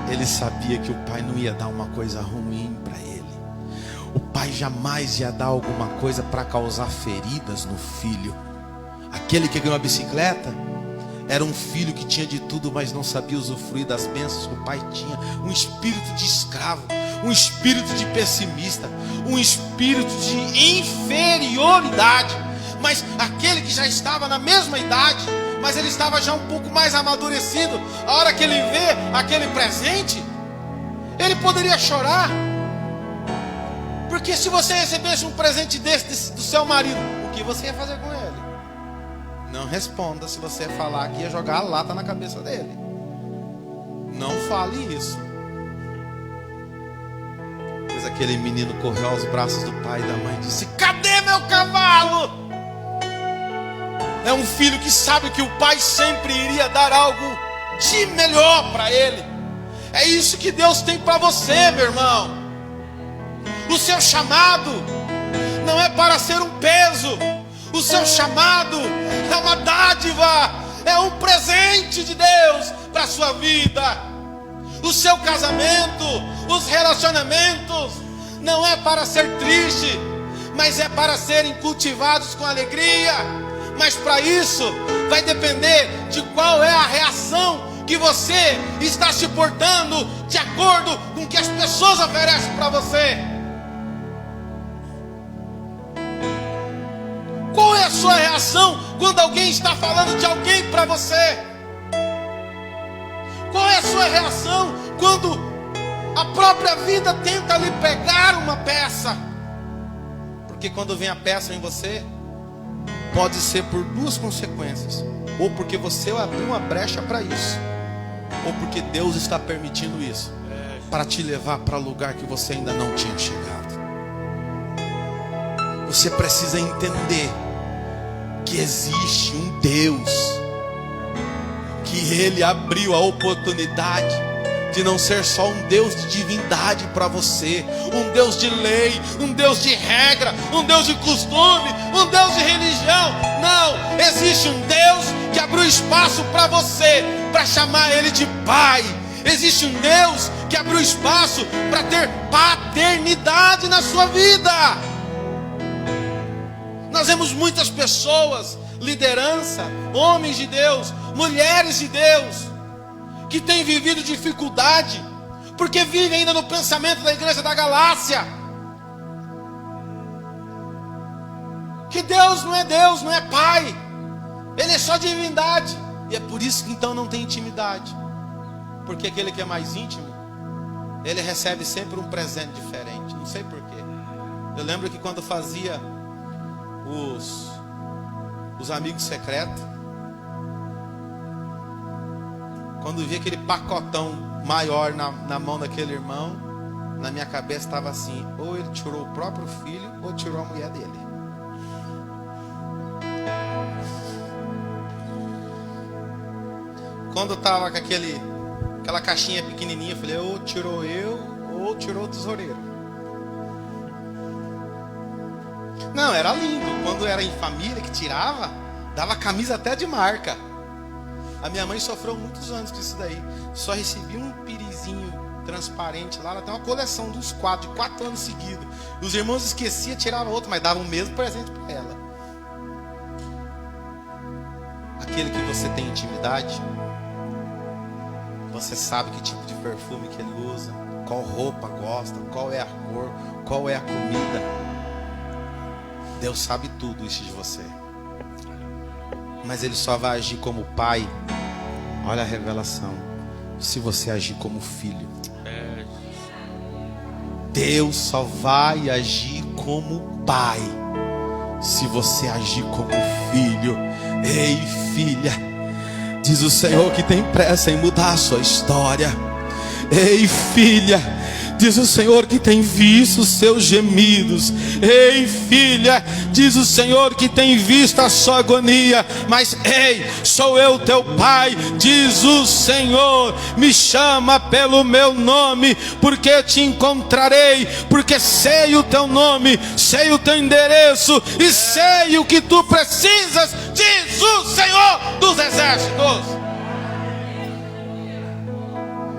[SPEAKER 2] Ele sabia que o pai não ia dar uma coisa ruim para ele. O pai jamais ia dar alguma coisa para causar feridas no filho. Aquele que ganhou a bicicleta era um filho que tinha de tudo, mas não sabia usufruir das bênçãos que o pai tinha. Um espírito de escravo, um espírito de pessimista, um espírito de inferioridade. Mas aquele que já estava na mesma idade, mas ele estava já um pouco mais amadurecido, a hora que ele vê aquele presente, ele poderia chorar. Porque se você recebesse um presente desse do seu marido, o que você ia fazer com ele? Não responda. Se você falar que ia jogar a lata na cabeça dele, não fale isso. Pois aquele menino correu aos braços do pai e da mãe e disse: cadê meu cavalo? É um filho que sabe que o pai sempre iria dar algo de melhor para ele. É isso que Deus tem para você, meu irmão. O seu chamado não é para ser um peso. O seu chamado é uma dádiva, é um presente de Deus para a sua vida. O seu casamento, os relacionamentos, não é para ser triste, mas é para serem cultivados com alegria. Mas para isso vai depender de qual é a reação que você está se portando de acordo com o que as pessoas oferecem para você. Qual é a sua reação quando alguém está falando de alguém para você? Qual é a sua reação quando a própria vida tenta lhe pegar uma peça? Porque quando vem a peça em você, pode ser por duas consequências: ou porque você abriu uma brecha para isso, ou porque Deus está permitindo isso para te levar para lugar que você ainda não tinha chegado. Você precisa entender que existe um Deus, que Ele abriu a oportunidade de não ser só um Deus de divindade para você, um Deus de lei, um Deus de regra, um Deus de costume, um Deus de religião. Não, existe um Deus que abriu espaço para você, para chamar Ele de Pai. Existe um Deus que abriu espaço para ter paternidade na sua vida. Nós vemos muitas pessoas, liderança, homens de Deus, mulheres de Deus, que têm vivido dificuldade, porque vivem ainda no pensamento da igreja da Galácia, que Deus, não é Pai, Ele é só divindade. E é por isso que então não tem intimidade, porque aquele que é mais íntimo, ele recebe sempre um presente diferente. Não sei porquê. Eu lembro que quando fazia os amigos secretos, quando via aquele pacotão maior na mão daquele irmão, na minha cabeça estava assim: ou ele tirou o próprio filho, ou tirou a mulher dele.
[SPEAKER 3] Quando tava com aquela caixinha pequenininha, eu falei, ou tirou eu, ou tirou o tesoureiro. Não, era lindo. Quando era em família que tirava, dava camisa até de marca. A minha mãe sofreu muitos anos com isso daí. Só recebi um pirizinho transparente lá. Ela tem uma coleção dos de 4 anos seguidos. Os irmãos esqueciam, tiravam outro, mas davam o mesmo presente para ela. Aquele que você tem intimidade, você sabe que tipo de perfume que ele usa, qual roupa gosta, qual é a cor, qual é a comida. Deus sabe tudo isso de você. Mas Ele só vai agir como pai. Olha a revelação. Se você agir como filho. Deus só vai agir como pai se você agir como filho. Ei, filha, diz o Senhor que tem pressa em mudar a sua história. Ei, filha, diz o Senhor que tem visto os seus gemidos. Ei, filha, diz o Senhor que tem visto a sua agonia. Mas ei, sou eu teu pai, diz o Senhor. Me chama pelo meu nome, porque te encontrarei. Porque sei o teu nome, sei o teu endereço e sei o que tu precisas, diz o Senhor dos exércitos.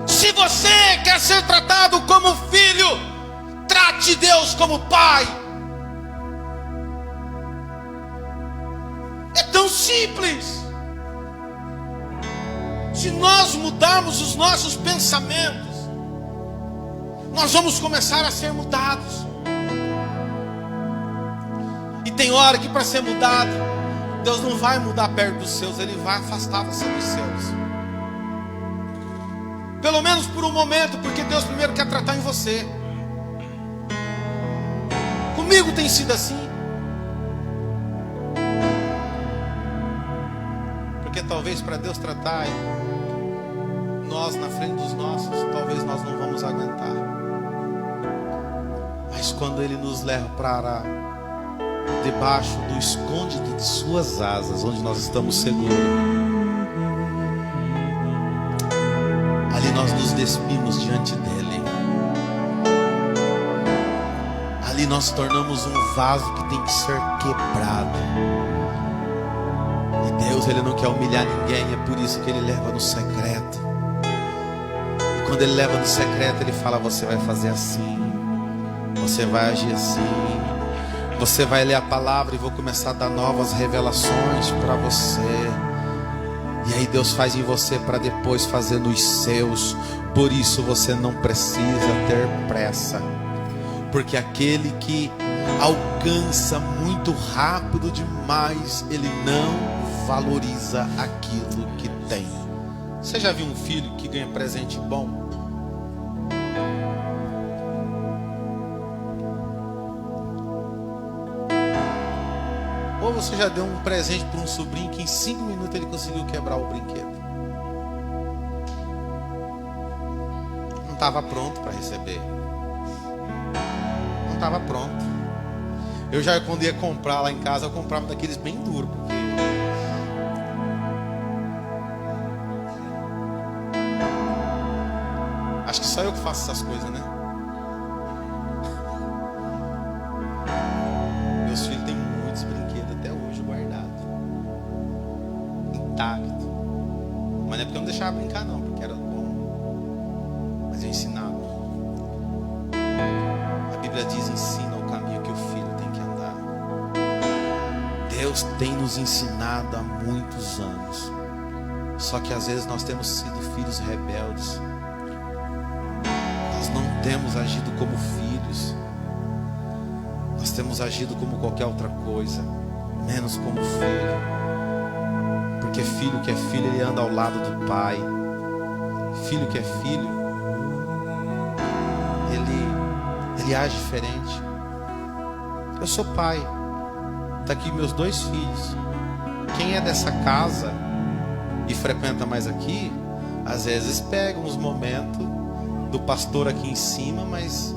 [SPEAKER 3] Se você quer ser tratado como filho, trate Deus como pai. É tão simples. Se nós mudarmos os nossos pensamentos, nós vamos começar a ser mudados. E tem hora que para ser mudado, Deus não vai mudar perto dos seus, Ele vai afastar você dos seus. Pelo menos por um momento, porque Deus primeiro quer tratar em você. Comigo tem sido assim. Porque talvez para Deus tratar nós na frente dos nossos, talvez nós não vamos aguentar. Mas quando Ele nos leva para debaixo do escondite de suas asas, onde nós estamos seguros, ali nós nos despimos diante dele. Ali nós tornamos um vaso que tem que ser quebrado. E Deus, Ele não quer humilhar ninguém, é por isso que Ele leva no secreto. E quando Ele leva no secreto, Ele fala, você vai fazer assim, você vai agir assim, você vai ler a palavra e vou começar a dar novas revelações para você. E aí Deus faz em você para depois fazer nos seus. Por isso você não precisa ter pressa. Porque aquele que alcança muito rápido demais, ele não valoriza aquilo que tem. Você já viu um filho que ganha presente bom? Ou você já deu um presente para um sobrinho que em 5 minutos ele conseguiu quebrar o brinquedo? Não estava pronto para receber. Não estava pronto. Eu já, quando ia comprar lá em casa, eu comprava daqueles bem duros, porque acho que só eu que faço essas coisas, né? Meus filhos têm muitos brinquedos até hoje guardados, intacto. Mas não é porque eu não deixava brincar não, porque era bom. Mas eu ensinava. A Bíblia diz, ensina o caminho que o filho tem que andar. Deus tem nos ensinado há muitos anos. Só que às vezes nós temos sido filhos rebeldes. Nós não temos agido como filhos. Nós temos agido como qualquer outra coisa, menos como filho. Porque filho que é filho, ele anda ao lado do pai. Filho que é filho, ele age diferente. Eu sou pai. Está aqui meus 2 filhos. Quem é dessa casa e frequenta mais aqui, às vezes pega uns momentos do pastor aqui em cima, mas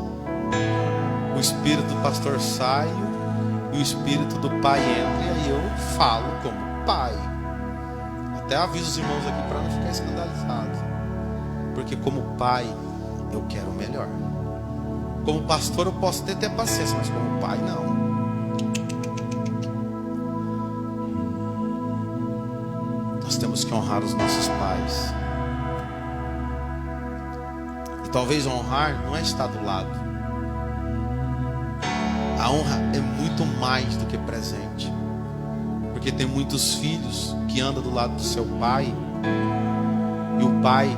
[SPEAKER 3] o espírito do pastor sai e o espírito do pai entra, e aí eu falo como pai. Até aviso os irmãos aqui para não ficar escandalizados. Porque como pai, eu quero o melhor. Como pastor eu posso ter paciência, mas como pai não. Nós temos que honrar os nossos pais. E talvez honrar não é estar do lado. A honra é muito mais do que presente. Porque tem muitos filhos que andam do lado do seu pai, e o pai,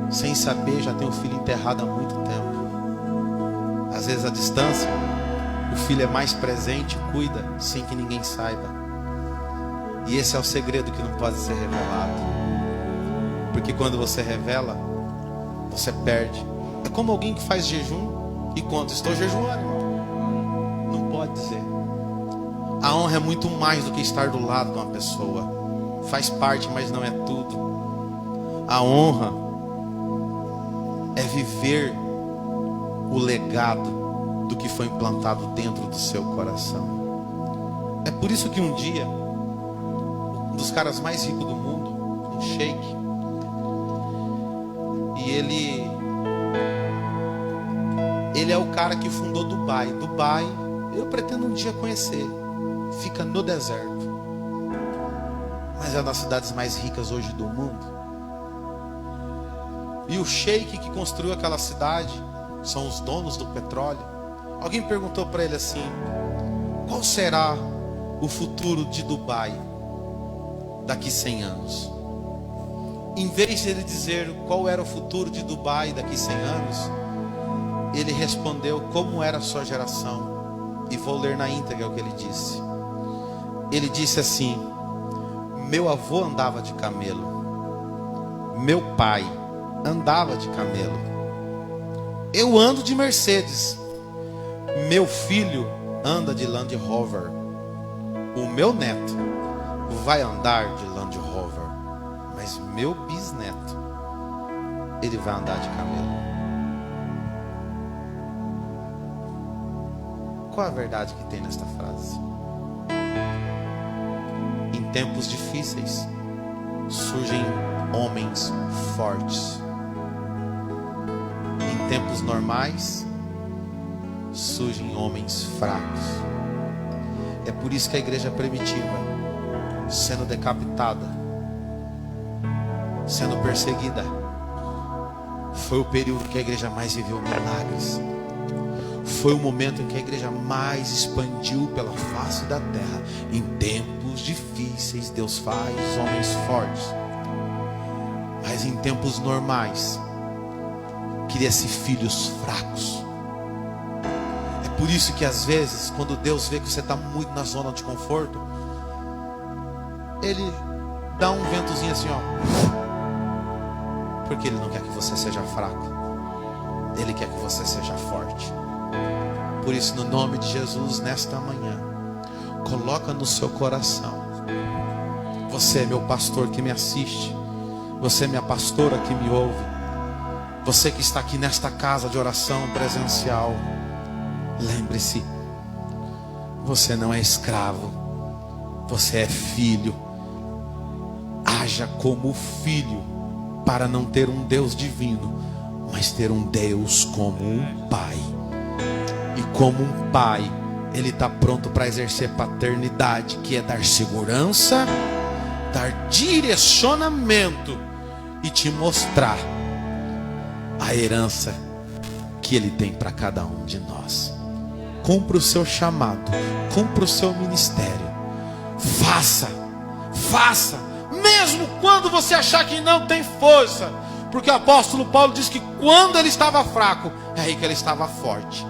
[SPEAKER 3] sem saber, já tem o filho enterrado há muito tempo. Às vezes a distância, o filho é mais presente, cuida sem que ninguém saiba. E esse é o segredo que não pode ser revelado. Porque quando você revela, você perde. É como alguém que faz jejum e conta: estou jejuando, irmão. Não pode dizer. A honra é muito mais do que estar do lado de uma pessoa. Faz parte, mas não é tudo. A honra é viver o legado do que foi implantado dentro do seu coração. É por isso que um dia, um dos caras mais ricos do mundo, um sheik, e ele é o cara que fundou Dubai. Dubai, eu pretendo um dia conhecer. Fica no deserto, mas é uma das cidades mais ricas hoje do mundo. E o sheik que construiu aquela cidade são os donos do petróleo. Alguém perguntou para ele assim: qual será o futuro de Dubai daqui 100 anos? Em vez de ele dizer qual era o futuro de Dubai daqui 100 anos, ele respondeu como era a sua geração. E vou ler na íntegra o que ele disse. Ele disse assim: meu avô andava de camelo, meu pai andava de camelo, eu ando de Mercedes, meu filho anda de Land Rover, o meu neto vai andar de Land Rover, mas meu bisneto, ele vai andar de camelo. Qual é a verdade que tem nesta frase? Em tempos difíceis surgem homens fortes. Em tempos normais surgem homens fracos. É por isso que a igreja primitiva, sendo decapitada, sendo perseguida, foi o período que a igreja mais viveu milagres. Foi o momento em que a igreja mais expandiu pela face da terra. Em tempos difíceis, Deus faz homens fortes. Mas em tempos normais, cria-se filhos fracos. É por isso que às vezes, quando Deus vê que você está muito na zona de conforto, Ele dá um ventozinho assim, ó. Porque Ele não quer que você seja fraco. Ele quer que você seja forte. Por isso, no nome de Jesus, nesta manhã, coloca no seu coração: você é meu pastor que me assiste, você é minha pastora que me ouve, você que está aqui nesta casa de oração presencial, lembre-se, você não é escravo, você é filho. Haja como filho, para não ter um Deus divino, mas ter um Deus como um pai. E como um pai, Ele está pronto para exercer paternidade, que é dar segurança, dar direcionamento e te mostrar a herança que Ele tem para cada um de nós. Cumpra o seu chamado, cumpra o seu ministério. Faça, mesmo quando você achar que não tem força. Porque o apóstolo Paulo diz que quando ele estava fraco, é aí que ele estava forte.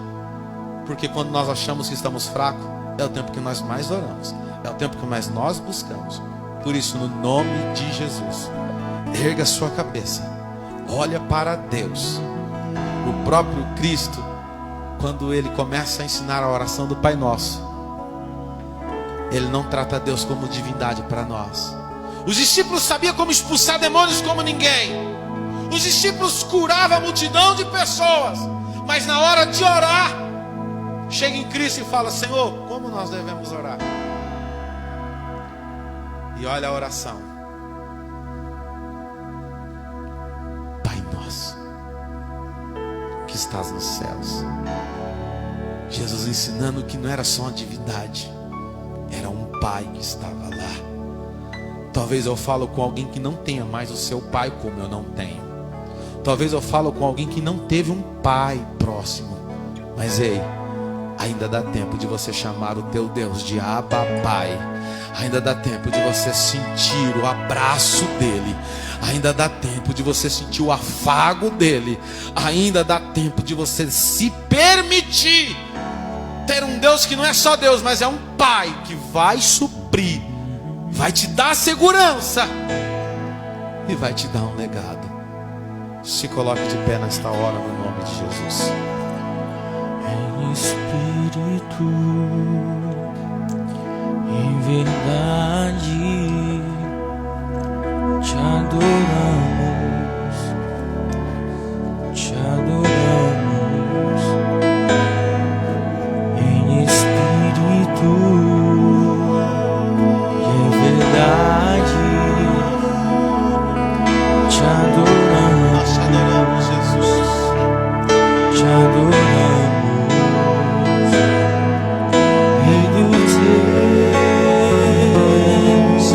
[SPEAKER 3] Porque quando nós achamos que estamos fracos, é o tempo que nós mais oramos, é o tempo que mais nós buscamos. Por isso, no nome de Jesus, erga a sua cabeça, olha para Deus. O próprio Cristo, quando ele começa a ensinar a oração do Pai Nosso, ele não trata Deus como divindade para nós. Os discípulos sabiam como expulsar demônios como ninguém. Os discípulos curavam a multidão de pessoas. Mas na hora de orar, chega em Cristo e fala: Senhor, como nós devemos orar? E olha a oração: que estás nos céus. Jesus ensinando que não era só uma divindade, era um pai que estava lá. Talvez eu falo com alguém que não tenha mais o seu pai como eu não tenho. Talvez eu falo com alguém que não teve um pai próximo. Mas ei, ainda dá tempo de você chamar o teu Deus de Abba Pai. Ainda dá tempo de você sentir o abraço dele. Ainda dá tempo de você sentir o afago dele. Ainda dá tempo de você se permitir ter um Deus que não é só Deus, mas é um Pai que vai suprir, vai te dar segurança e vai te dar um legado. Se coloque de pé nesta hora no nome de Jesus.
[SPEAKER 1] Em espírito, em verdade, te adoramos, te adoramos. Em espírito e em verdade, te adoramos.
[SPEAKER 3] Nós te adoramos, Jesus.
[SPEAKER 1] Te adoramos, Rei dos Reis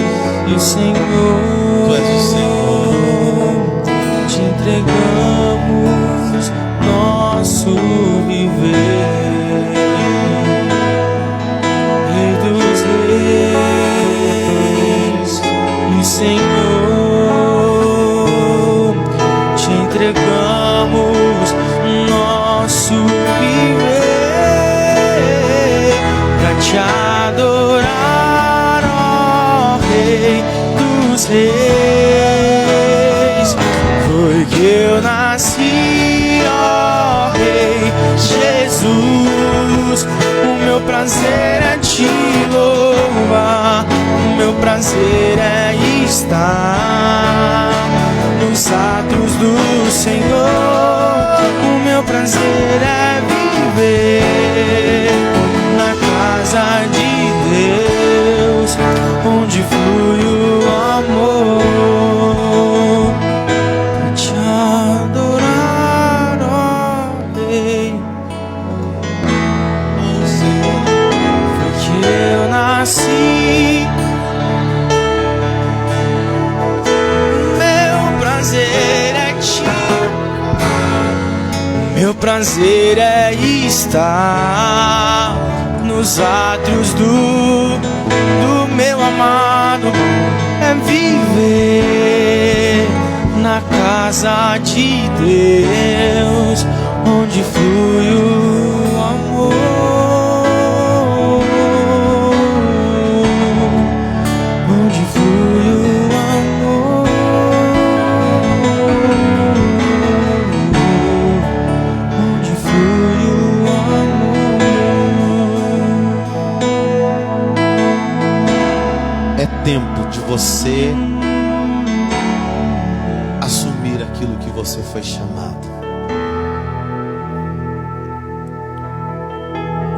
[SPEAKER 1] e Senhor.
[SPEAKER 3] Tu és o Senhor.
[SPEAKER 1] Te entregamos nosso viver, Rei dos Reis e Senhor. Te entregamos nosso viver pra te adorar, ó Rei dos Reis. Foi que eu nasci, ó Rei Jesus. O meu prazer é te louvar, o meu prazer é estar nos atos do Senhor. O meu prazer é viver na casa de Deus, onde flui o amor, pra te adorar, ó Rei. Foi que eu nasci, meu prazer é te, meu prazer é estar nos átrios do meu amado, é viver na casa de Deus, onde flui o amor, onde flui o amor, onde flui o amor.
[SPEAKER 3] É tempo de você assumir aquilo que você foi chamado.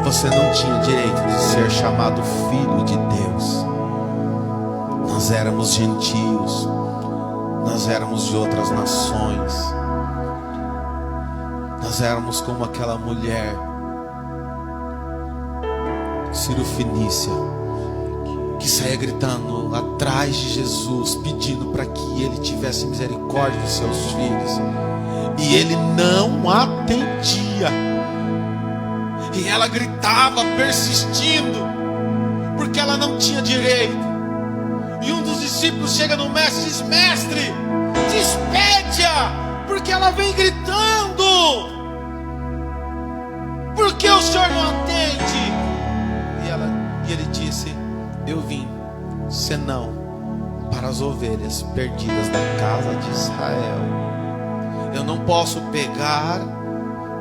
[SPEAKER 3] Você não tinha direito de ser chamado filho de Deus. Nós éramos gentios, nós éramos de outras nações, nós éramos como aquela mulher Cirofenícia, que saía gritando atrás de Jesus, pedindo para que ele tivesse misericórdia dos seus filhos, e ele não atendia, e ela gritava persistindo, porque ela não tinha direito. E um dos discípulos chega no mestre e diz: mestre, despede-a, porque ela vem gritando, por que o senhor não atende? E ele disse: eu vim senão para as ovelhas perdidas da casa de Israel. Eu não posso pegar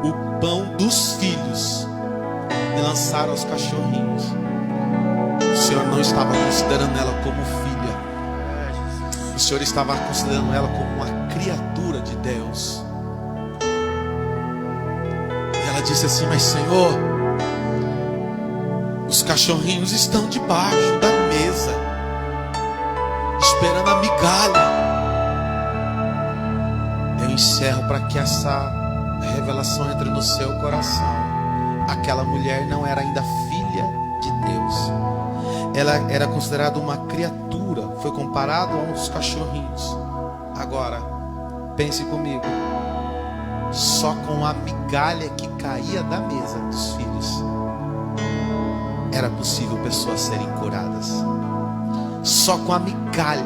[SPEAKER 3] o pão dos filhos e lançar aos cachorrinhos. O Senhor não estava considerando ela como filha, o Senhor estava considerando ela como uma criatura de Deus. E ela disse assim: mas Senhor, os cachorrinhos estão debaixo da mesa, esperando a migalha. Eu encerro para que essa revelação entre no seu coração. Aquela mulher não era ainda filha de Deus. Ela era considerada uma criatura. Foi comparado a uns cachorrinhos. Agora, pense comigo. Só com a migalha que caía da mesa dos filhos era possível pessoas serem curadas. Só com a migalha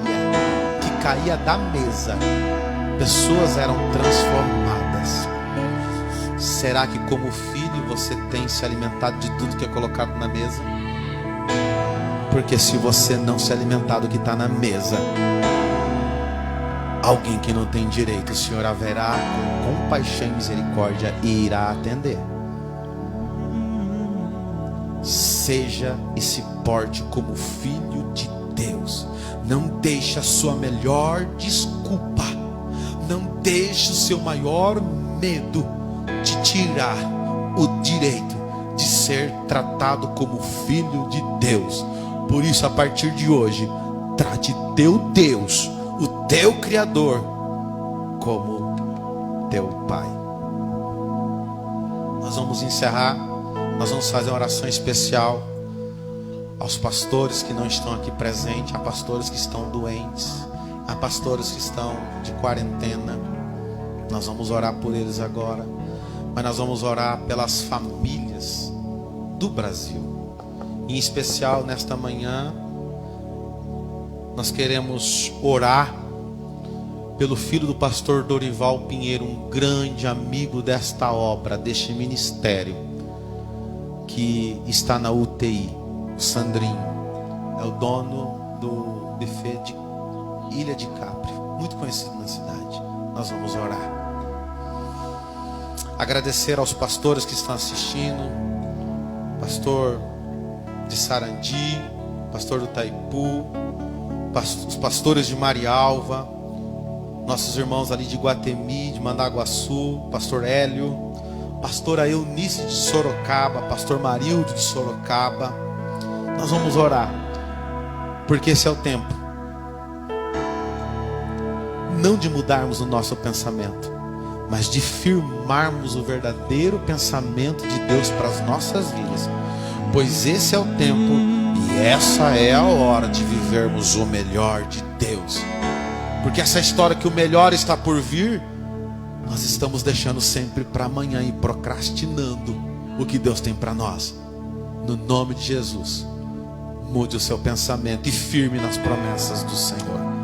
[SPEAKER 3] que caía da mesa pessoas eram transformadas. Será que como filho você tem se alimentado de tudo que é colocado na mesa? Porque se você não se alimentar do que está na mesa, alguém que não tem direito, o Senhor haverá com compaixão e misericórdia e irá atender. Seja e se porte como filho de Deus. Não deixe a sua melhor desculpa, não deixe o seu maior medo de tirar o direito de ser tratado como filho de Deus. Por isso, a partir de hoje, trate teu Deus, o teu Criador, como teu Pai. Nós vamos encerrar. Nós vamos fazer uma oração especial aos pastores que não estão aqui presentes, a pastores que estão doentes, a pastores que estão de quarentena. Nós vamos orar por eles agora, mas nós vamos orar pelas famílias do Brasil. Em especial nesta manhã, nós queremos orar pelo filho do pastor Dorival Pinheiro, um grande amigo desta obra, deste ministério, que está na UTI, o Sandrinho. É o dono do buffet de Ilha de Capri, muito conhecido na cidade. Nós vamos orar. Agradecer aos pastores que estão assistindo, pastor de Sarandi, pastor do Taipu, os pastores de Marialva, nossos irmãos ali de Guatemi, de Mandaguaçu, pastor Hélio, pastora Eunice de Sorocaba, pastor Marildo de Sorocaba. Nós vamos orar, porque esse é o tempo, não de mudarmos o nosso pensamento, mas de firmarmos o verdadeiro pensamento de Deus para as nossas vidas. Pois esse é o tempo e essa é a hora de vivermos o melhor de Deus. Porque essa história que o melhor está por vir, nós estamos deixando sempre para amanhã e procrastinando o que Deus tem para nós. No nome de Jesus, mude o seu pensamento e firme nas promessas do Senhor.